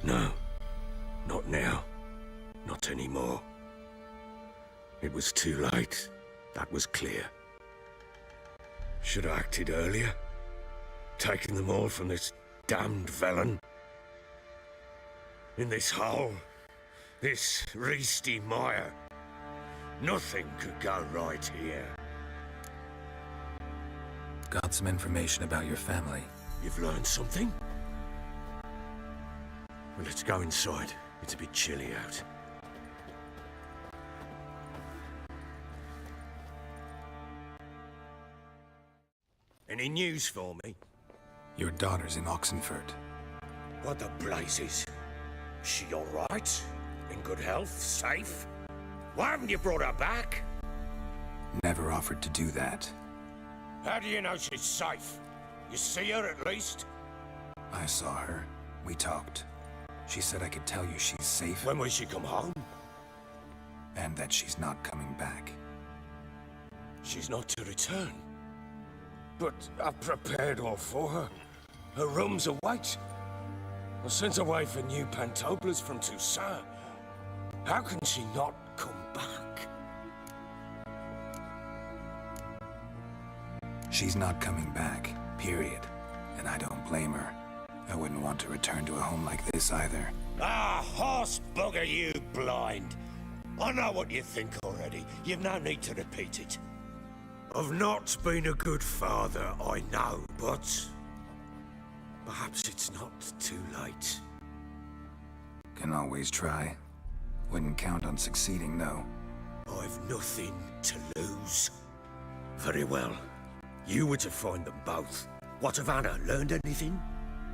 No. Not now. Not anymore. It was too late. That was clear. Should have acted earlier. Taken them all from this damned Velen. In this hole. This reesty mire. Nothing could go right here. Got some information about your family. You've learned something? Well, let's go inside. It's a bit chilly out. Any news for me? Your daughter's in Oxenford. What the blazes? Is she all right? In good health? Safe? Why haven't you brought her back? Never offered to do that. How do you know she's safe? You see her at least? I saw her. We talked. She said I could tell you she's safe. When will she come home? And that she's not coming back. She's not to return. But I've prepared all for her. Her room's await. I sent away for new pantoblas from Toussaint. How can she not come back? She's not coming back, period. And I don't blame her. I wouldn't want to return to a home like this either. Ah, horse bugger you, blind. I know what you think already. You've no need to repeat it. I've not been a good father, I know, but perhaps it's not too late. Can always try. Wouldn't count on succeeding, though. I've nothing to lose. Very well. You were to find them both. What of Anna? Learned anything?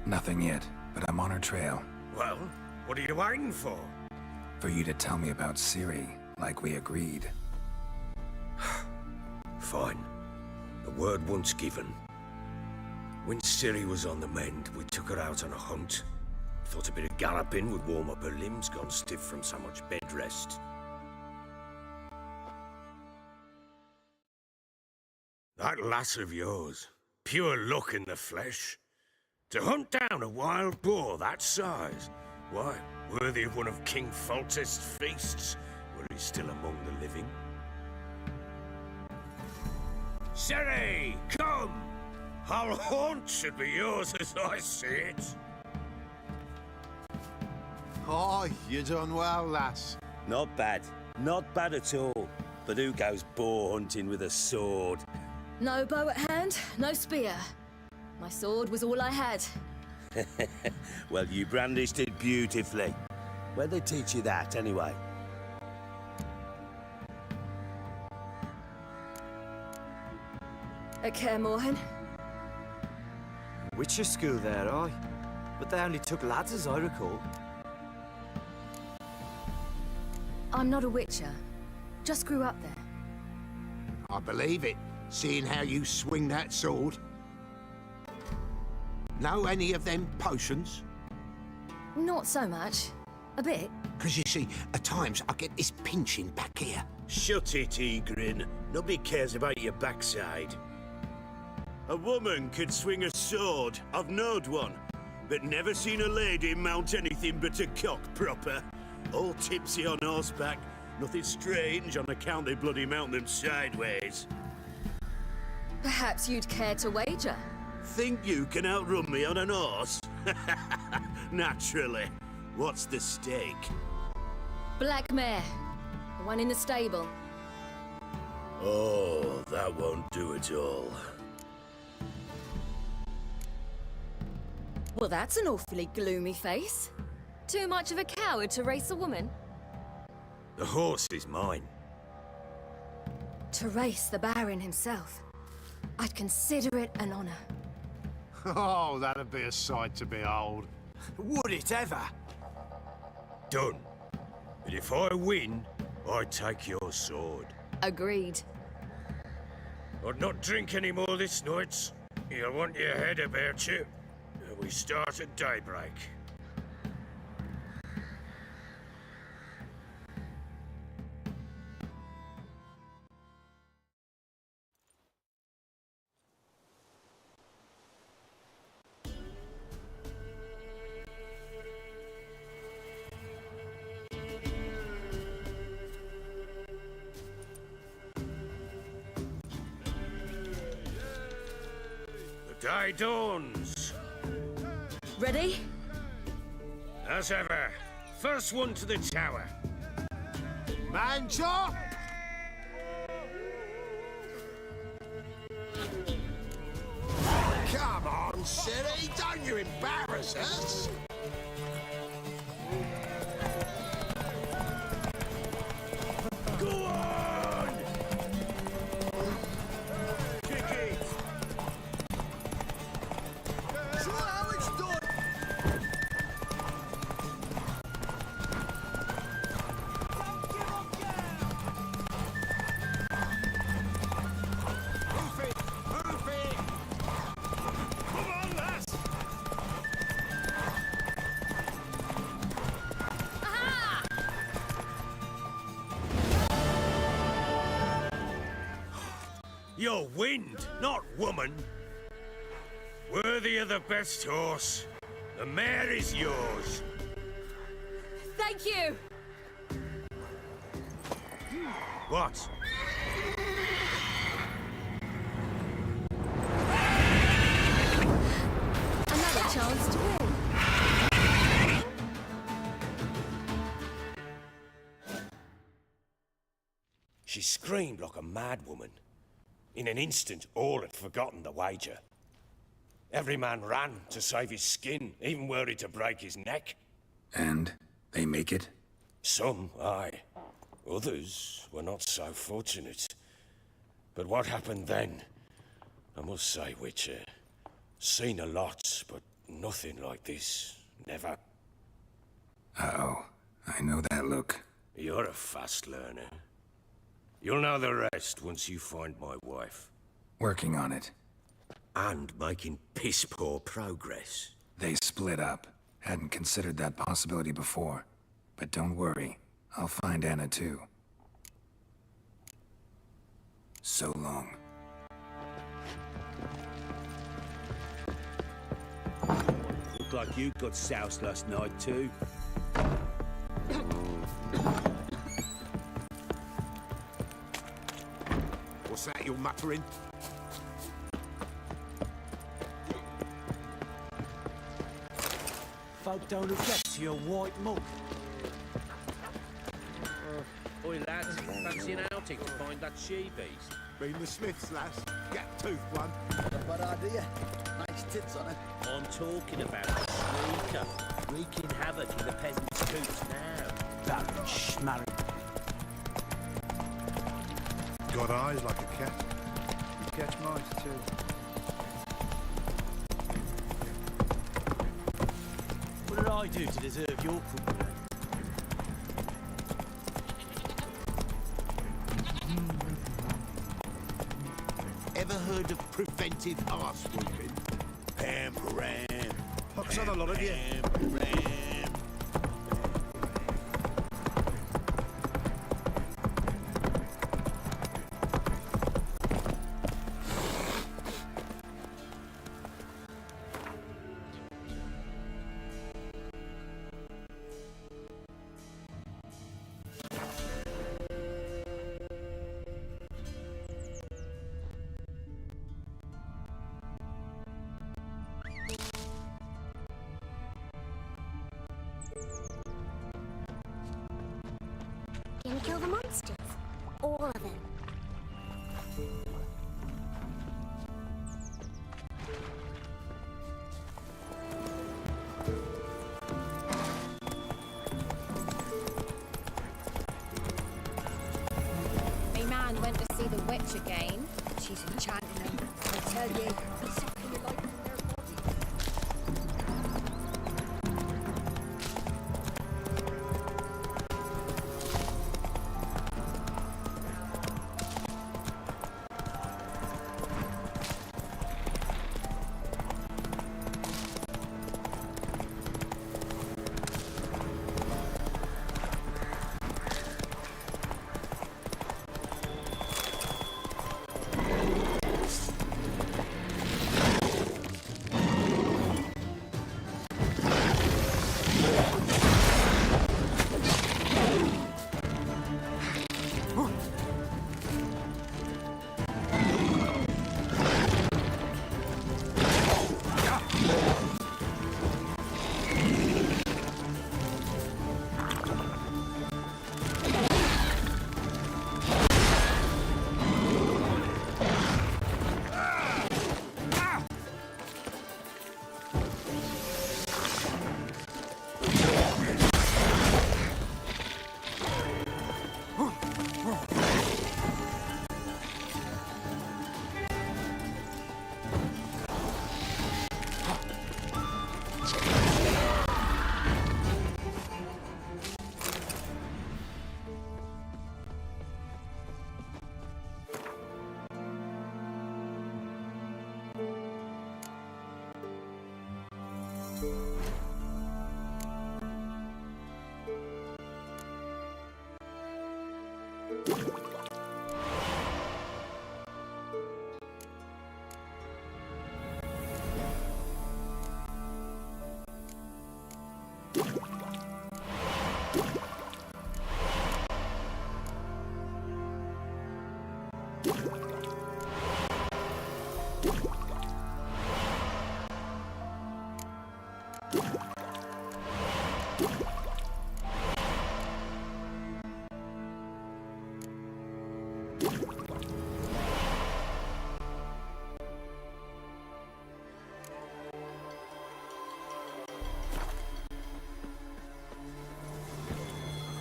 Nothing yet, but I'm on her trail. Well, what are you waiting for? For you to tell me about Ciri, like we agreed. Fine. The word once given. When Ciri was on the mend, we took her out on a hunt. Thought a bit of galloping would warm up her limbs, gone stiff from so much bed rest. That lass of yours, pure luck in the flesh. To hunt down a wild boar that size, why, worthy of one of King Foltest's feasts, were he still among the living. Ciri, come! Our haunt should be yours as I see it. Oh, you done well, lass. Not bad. Not bad at all. But who goes boar hunting with a sword? No bow at hand, no spear. My sword was all I had. Well, you brandished it beautifully. Where'd they teach you that, anyway? At Kaer Morhen. Witcher school there, aye. But they only took lads, as I recall. I'm not a witcher. Just grew up there. I believe it, seeing how you swing that sword. Know any of them potions? Not so much. A bit. Because you see, at times I get this pinching back here. Shut it, Egrin. Nobody cares about your backside. A woman could swing a sword. I've knowed one. But never seen a lady mount anything but a cock proper. All tipsy on horseback. Nothing strange on account they bloody mount them sideways. Perhaps you'd care to wager? Think you can outrun me on an horse? Naturally. What's the stake? Black mare. The one in the stable. Oh, that won't do at all. Well, that's an awfully gloomy face. Too much of a coward to race a woman? The horse is mine. To race the Baron himself, I'd consider it an honor. Oh, that'd be a sight to behold. Would it ever? Done. But if I win, I take your sword. Agreed. I'd not drink any more this night. You'll want your head about you. We start at daybreak. The day dawns. Ready? As ever, first one to the tower. Man chop! Come on, silly, don't you embarrass us! Go on! Kick it! Show how it's done! Move it! Move it! Come on, lass! You're wind, not woman. Worthy of the best horse. The mare is yours. Thank you! What? Another chance to win. She screamed like a mad woman. In an instant, all had forgotten the wager. Every man ran to save his skin, even worried to break his neck. And they make it? Some, aye. Others were not so fortunate. But what happened then? I must say, Witcher, seen a lot, but nothing like this. Never. Uh-oh. I know that look. You're a fast learner. You'll know the rest once you find my wife. Working on it. And making piss-poor progress. They split up. Hadn't considered that possibility before. But don't worry. I'll find Anna too. So long. Looked like you got soused last night too. What's that you're muttering? Folk don't object to your white mug. Oi lads, fancy an outing to find that she-beast? Been the Smiths, lass. Get tooth one. Bad idea. Nice tits on it. I'm talking about the sneaker, wreaking havoc in the peasants' coops now. Baron Schmarry. Got eyes like a cat. You catch mice too. What did I do to deserve your company? Ever heard of preventive arse whooping? Ram. Pox on a lot of you. Ram. Gonna kill the monsters. All of them. witch again. She's enchanting them. I tell you, it's sucking the life from their body.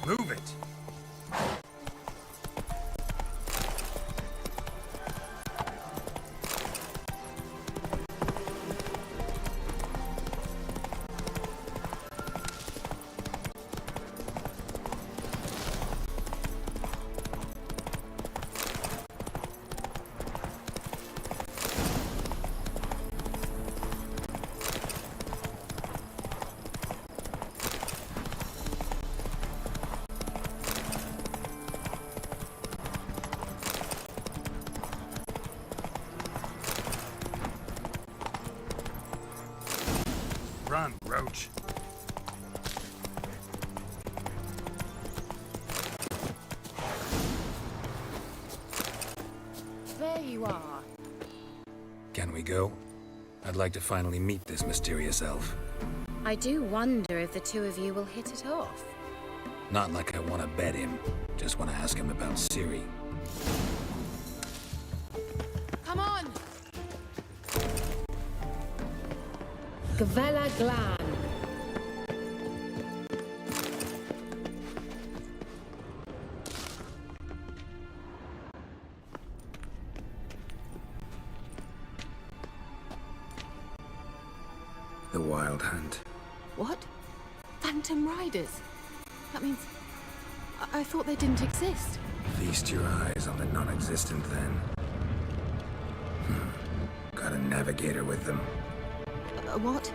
Move it! Run, Roach. There you are. Can we go? I'd like to finally meet this mysterious elf. I do wonder if the two of you will hit it off. Not like I want to bet him. Just want to ask him about Ciri. Come on! Gavella Glan. The Wild Hunt. What? Phantom Riders? That means... I thought they didn't exist. Feast your eyes on the non-existent then. Got a navigator with them. What?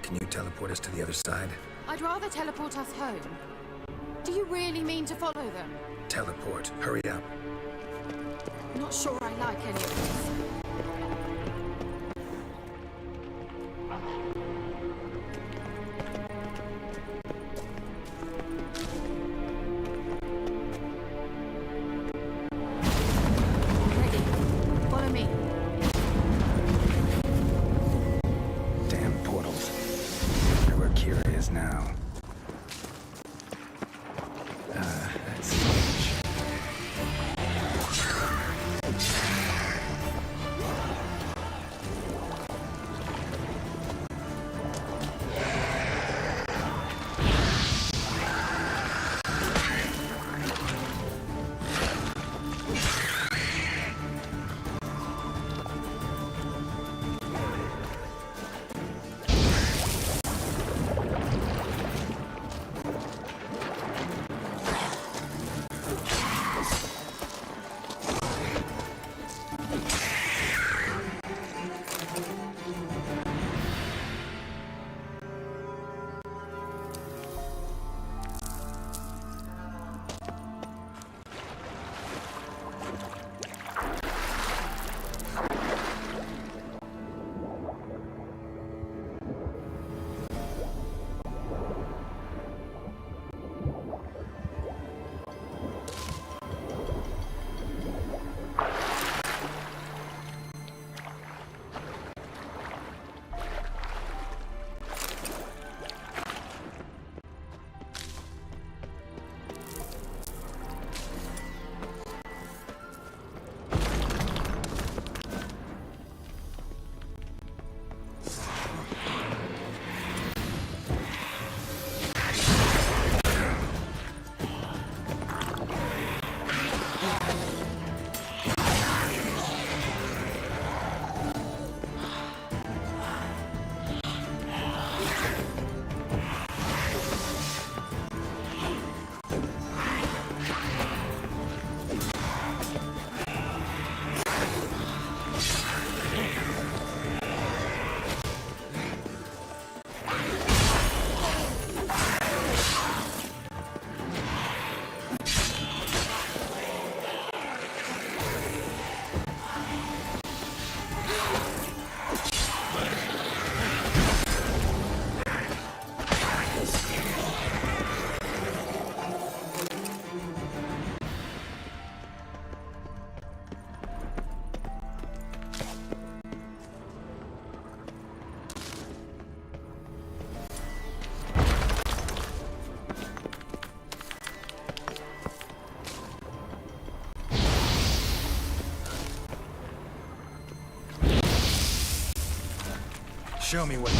Can you teleport us to the other side? I'd rather teleport us home. Do you really mean to follow them? Teleport. Hurry up. Not sure I like any of this. Now. That's Show me what...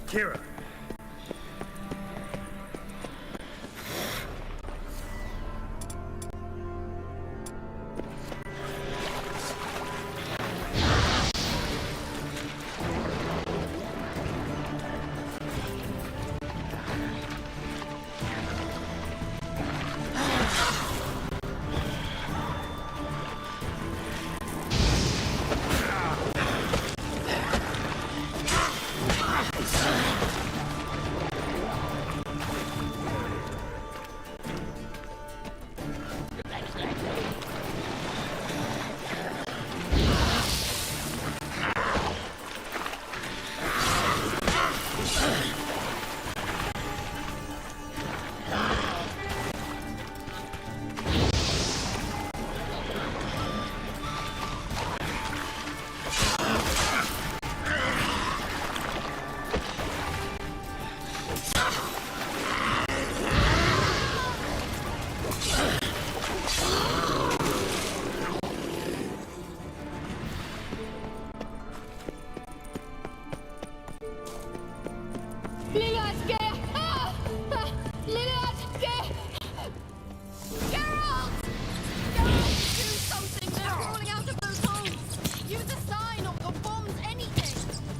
Kira.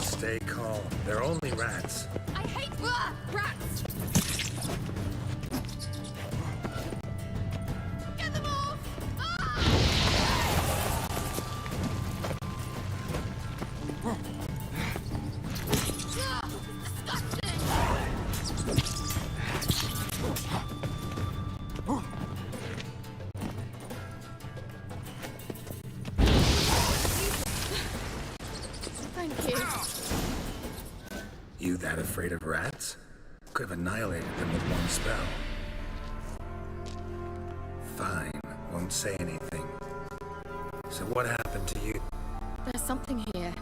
Stay calm. They're only rats. I hate rats! Get them off! Thank you. You that afraid of rats? Could have annihilated them with one spell. Fine, won't say anything. So what happened to you? There's something here.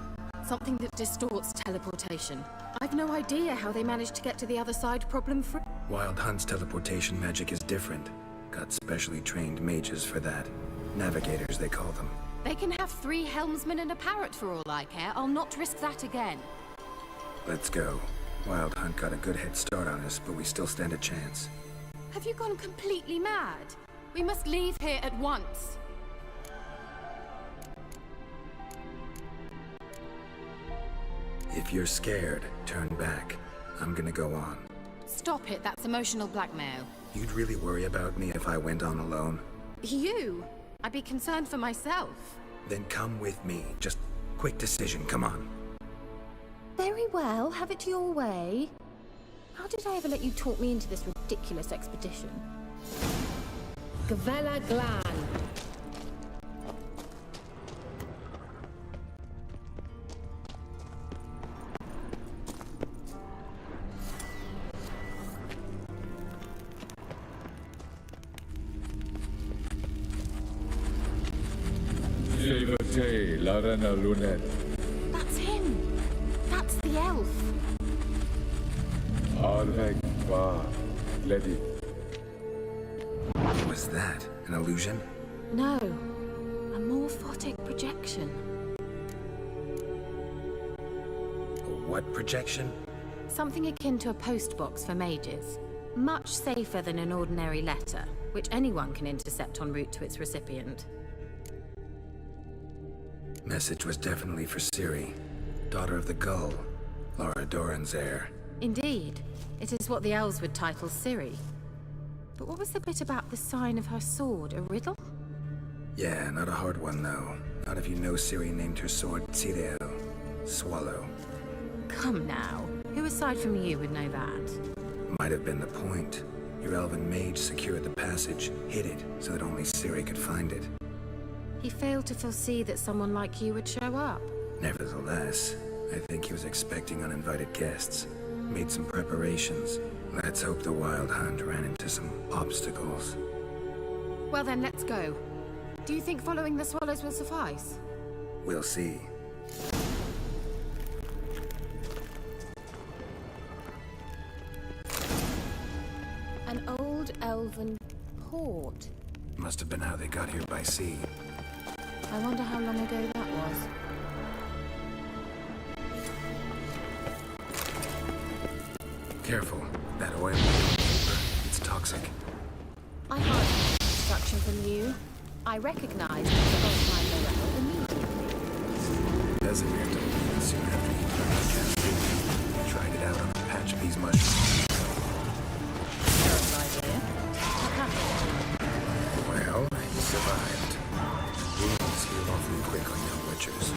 Something that distorts teleportation. I've no idea how they managed to get to the other side problem-free. Wild Hunt's teleportation magic is different. Got specially trained mages for that. Navigators, they call them. They can have 3 helmsmen and a parrot for all I care. I'll not risk that again. Let's go. Wild Hunt got a good head start on us, but we still stand a chance. Have you gone completely mad? We must leave here at once. If you're scared, turn back. I'm gonna go on. Stop it, that's emotional blackmail. You'd really worry about me if I went on alone? You? I'd be concerned for myself. Then come with me. Just quick decision, come on. Very well, have it your way. How did I ever let you talk me into this ridiculous expedition? Gavella Glan. That's him. That's the elf. What was that? An illusion? No, a morphotic projection. What projection? Something akin to a postbox for mages. Much safer than an ordinary letter, which anyone can intercept en route to its recipient. Message was definitely for Ciri, daughter of the Gull, Laura Doran's heir. Indeed. It is what the elves would title Ciri. But what was the bit about the sign of her sword? A riddle? Yeah, not a hard one though. Not if you know Ciri named her sword Cireo, swallow. Come now. Who aside from you would know that? Might have been the point. Your elven mage secured the passage, hid it, so that only Ciri could find it. He failed to foresee that someone like you would show up. Nevertheless, I think he was expecting uninvited guests. Made some preparations. Let's hope the Wild Hunt ran into some obstacles. Well then, let's go. Do you think following the swallows will suffice? We'll see. An old elven port. Must have been how they got here by sea. I wonder how long ago that was. Careful. That oil. It's toxic. I heard instruction from you. I recognized both my morale immediately. Casimir told me that soon after he learned the casting, tried it out on the patch bees mushroom. Terrible idea. What happened? Well, he survived. Wounds heal awfully quick on young witchers.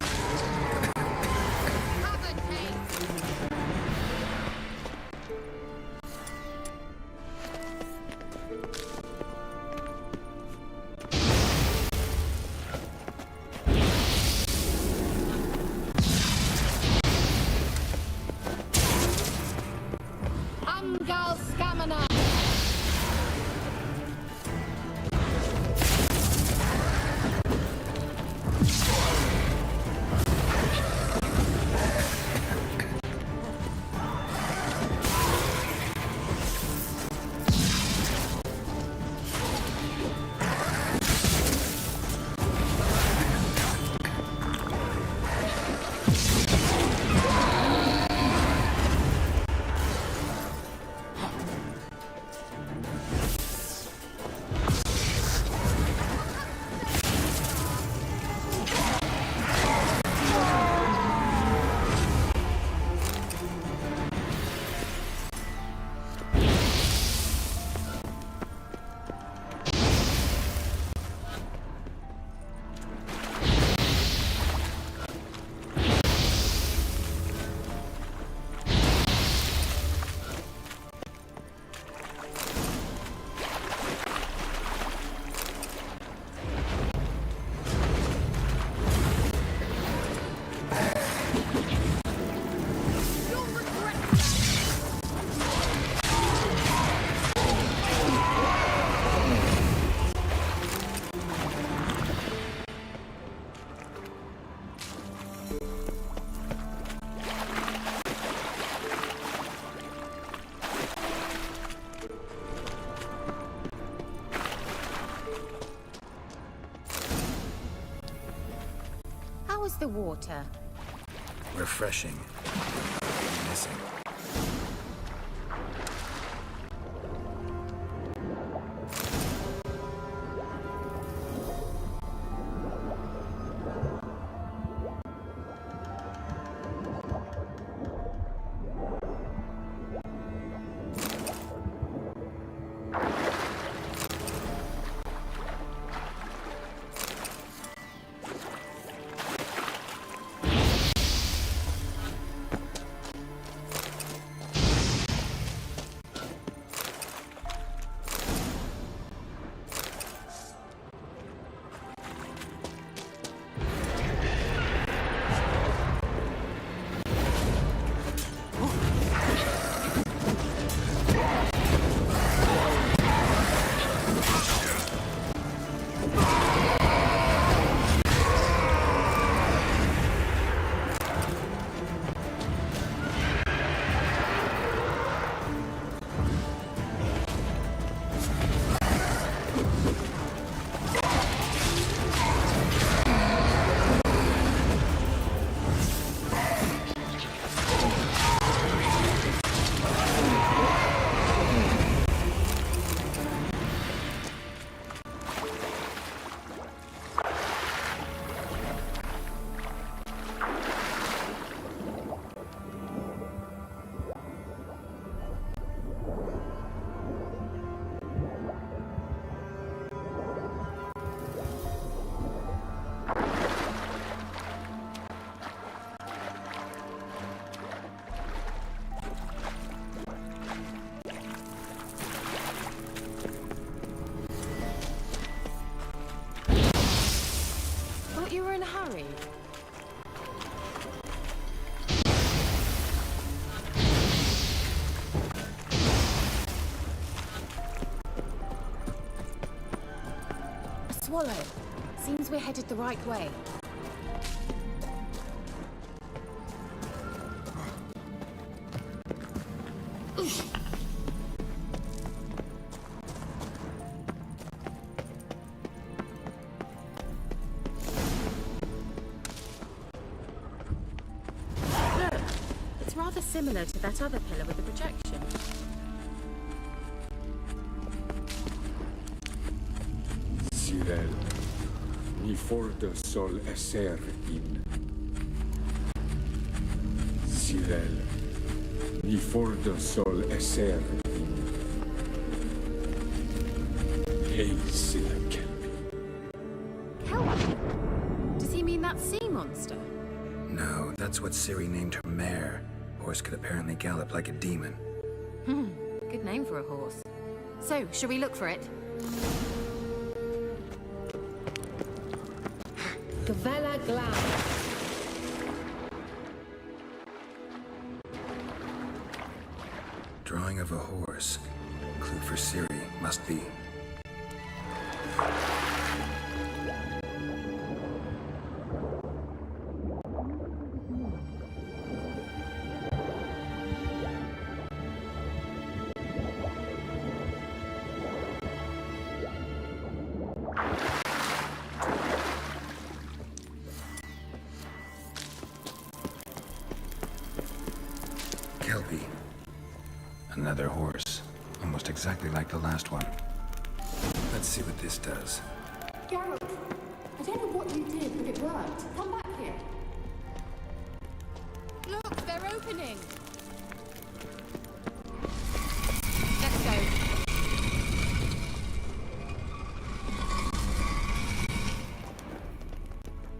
How is the water? Refreshing. Missing. Swallow. Seems we're headed the right way. Look, it's rather similar to that other pillar with the projection. Sirel, ni forda sol esser in. Sirel, ni forda sol esser in. Hey, Silla Kelpie. Kelpie? Does he mean that sea monster? No, that's what Ciri named her mare. Horse could apparently gallop like a demon. Good name for a horse. So, shall we look for it? Gavella Glam. Drawing of a horse. Clue for Ciri must be. Kelpie. Another horse. Almost exactly like the last one. Let's see what this does. Geralt, I don't know what you did, but it worked. Come back here. Look, they're opening. Let's go.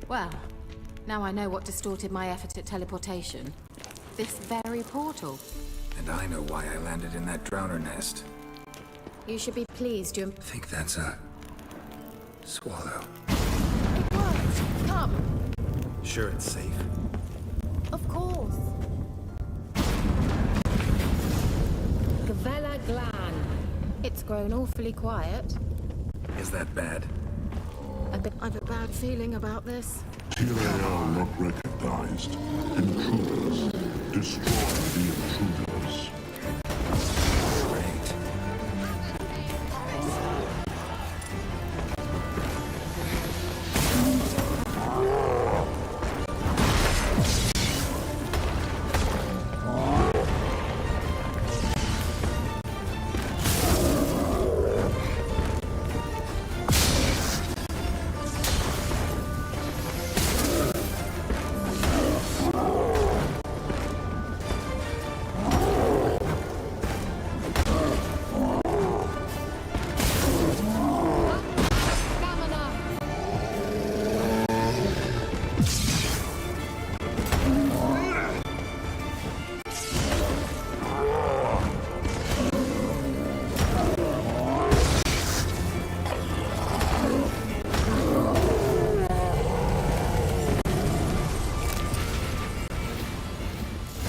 Well, now I know what distorted my effort at teleportation. This very portal. And I know why I landed in that drowner nest. You should be pleased you... Think that's a... swallow. It worked! Come! Sure it's safe? Of course. Gavella Glan. It's grown awfully quiet. Is that bad? I've a bad feeling about this. TLAL not recognized. Intruders. Destroy the intruders. Great.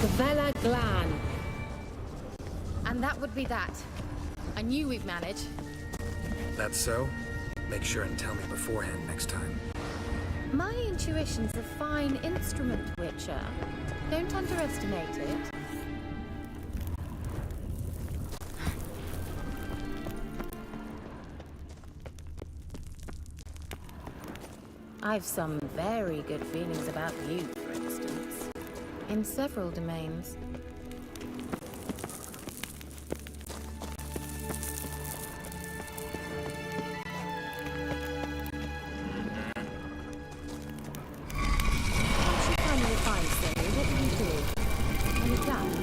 Gavella Glan. And that would be that. I knew we'd manage. That's so? Make sure and tell me beforehand next time. My intuition's a fine instrument, Witcher. Don't underestimate it. I've some very good feelings about you, for instance. In several domains. Once you finally find Cindy, what will you do? Any plans?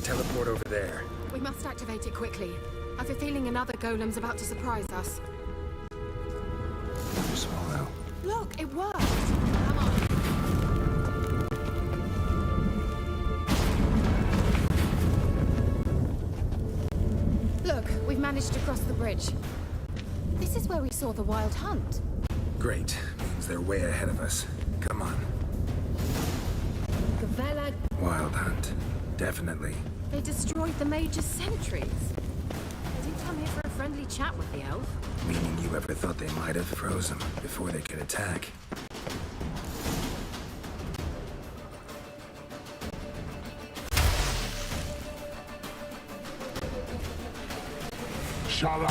teleport over there. We must activate it quickly. I've a feeling another golem's about to surprise us. Swallow. Look, it worked! Come on. Look, we've managed to cross the bridge. This is where we saw the wild hunt. Great. Means they're way ahead of us. Come on. Gavella. Wild hunt. Definitely. They destroyed the Major's sentries. They didn't come here for a friendly chat with the elf. Meaning you ever thought they might have froze them before they could attack? Shut up!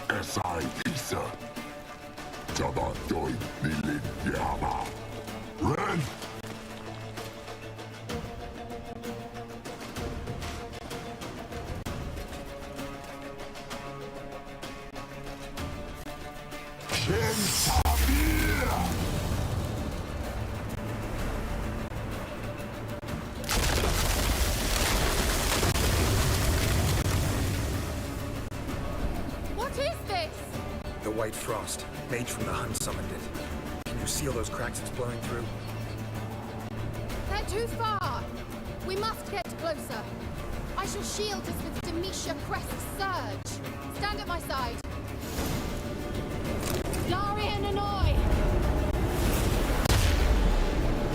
Esai Isa. Jabba Doi Nilin Yama. Ren! Shin Sabir! What is this? The White Frost. Mage from the Hunt summoned it. Can you seal those cracks it's blowing through? They're too far. We must get closer. I shall shield us with Demetia Crest's surge. Stand at my side. Larian and Oi!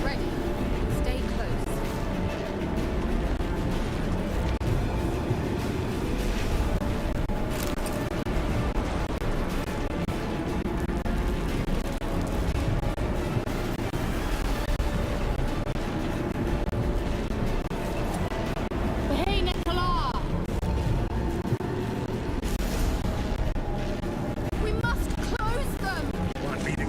Ready. Stay close. Hey, Nicola! We must close them! Want me to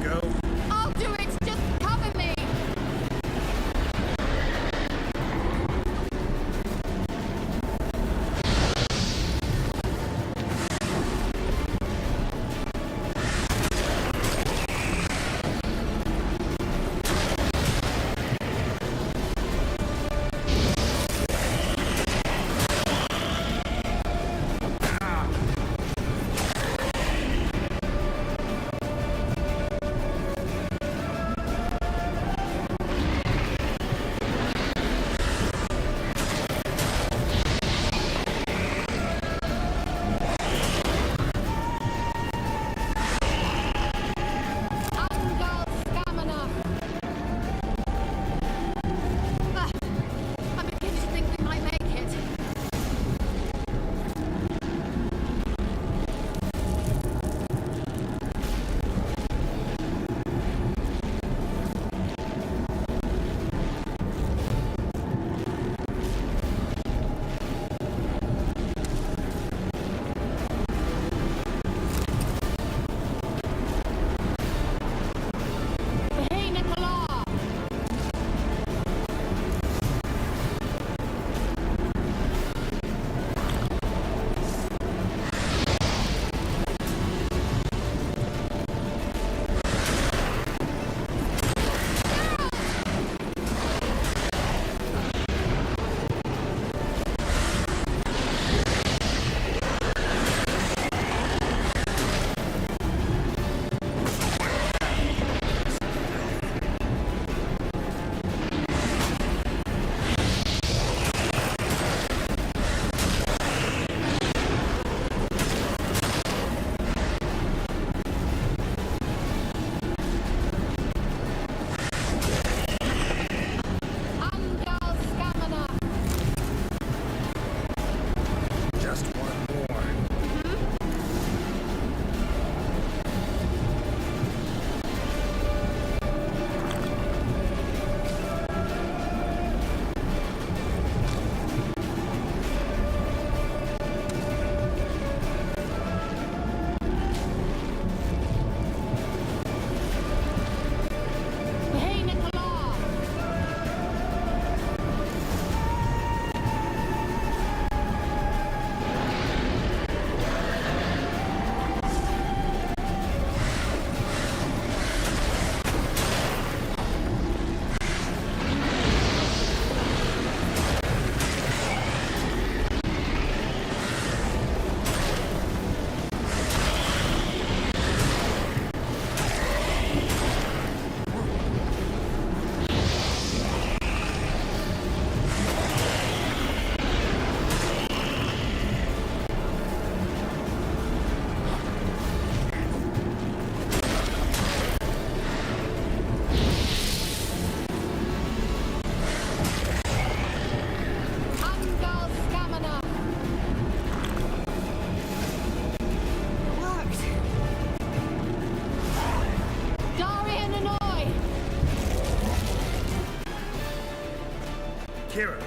Kira.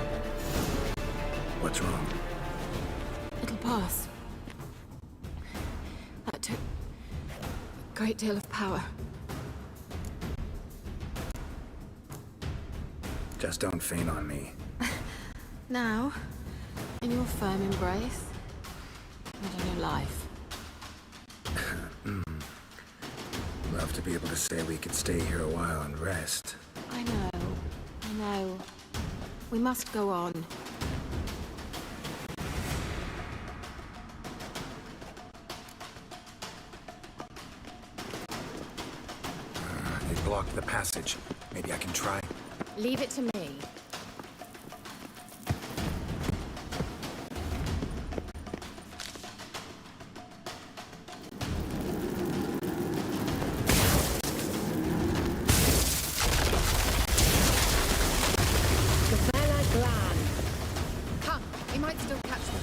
What's wrong? It'll pass. That took a great deal of power. Just don't faint on me. Now, in your firm embrace, and a new life. Love to be able to say we could stay here a while and rest. I know. We must go on. They blocked the passage. Maybe I can try. Leave it to me. Come, we might still catch them.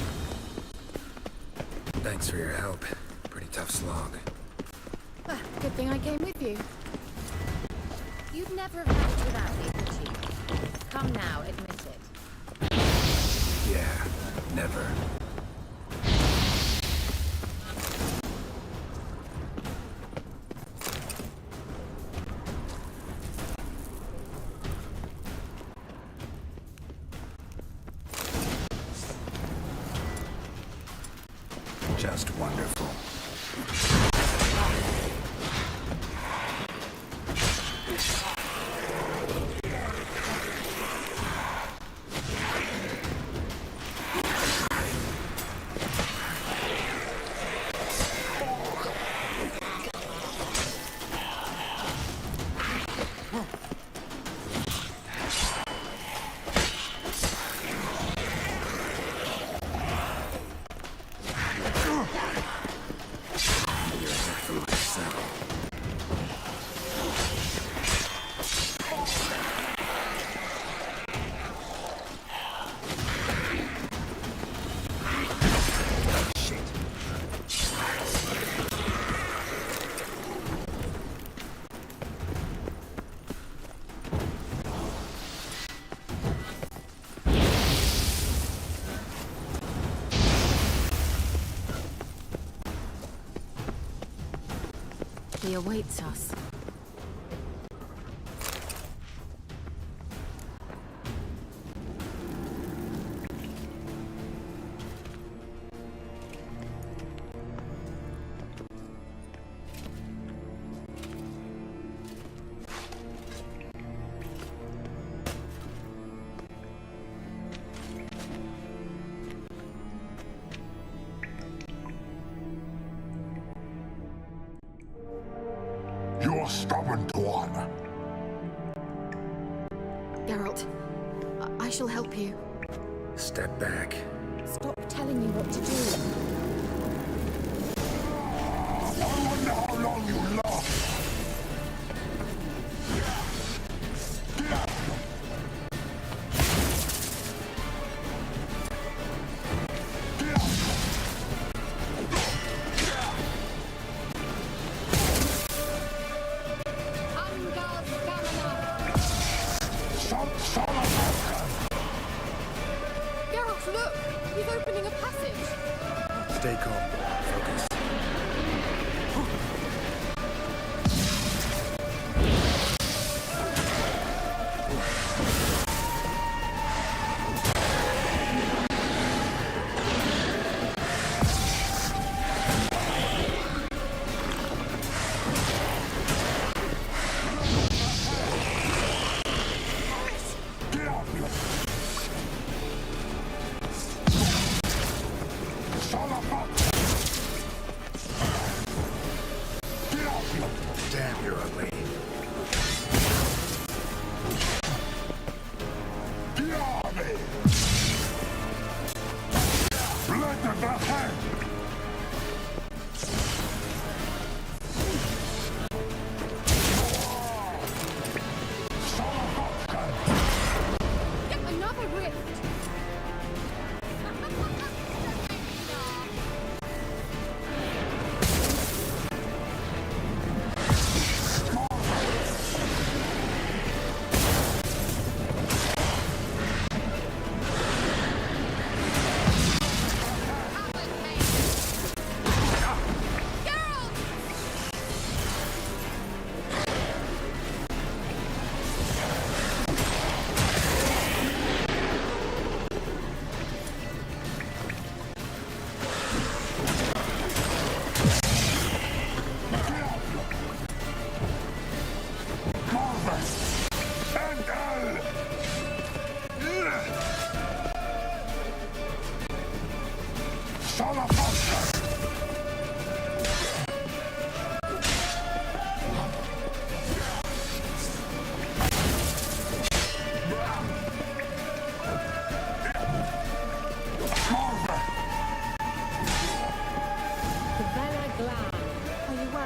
Thanks for your help. Pretty tough slog. Good thing I came with you. You'd never have left without me, would you? Come now, admit it. Yeah, never. Just wonderful. He awaits us. You're stubborn, Tuan. Geralt, I shall help you. Step back. Stop telling me what to do. I wonder how long you last. Geralt, look! He's opening a passage!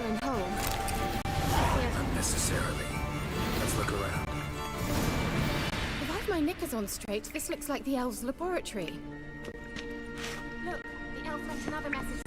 well and whole. Not necessarily. Let's look around. If I've my knickers on straight, this looks like the elves' laboratory. Look, the elf left another message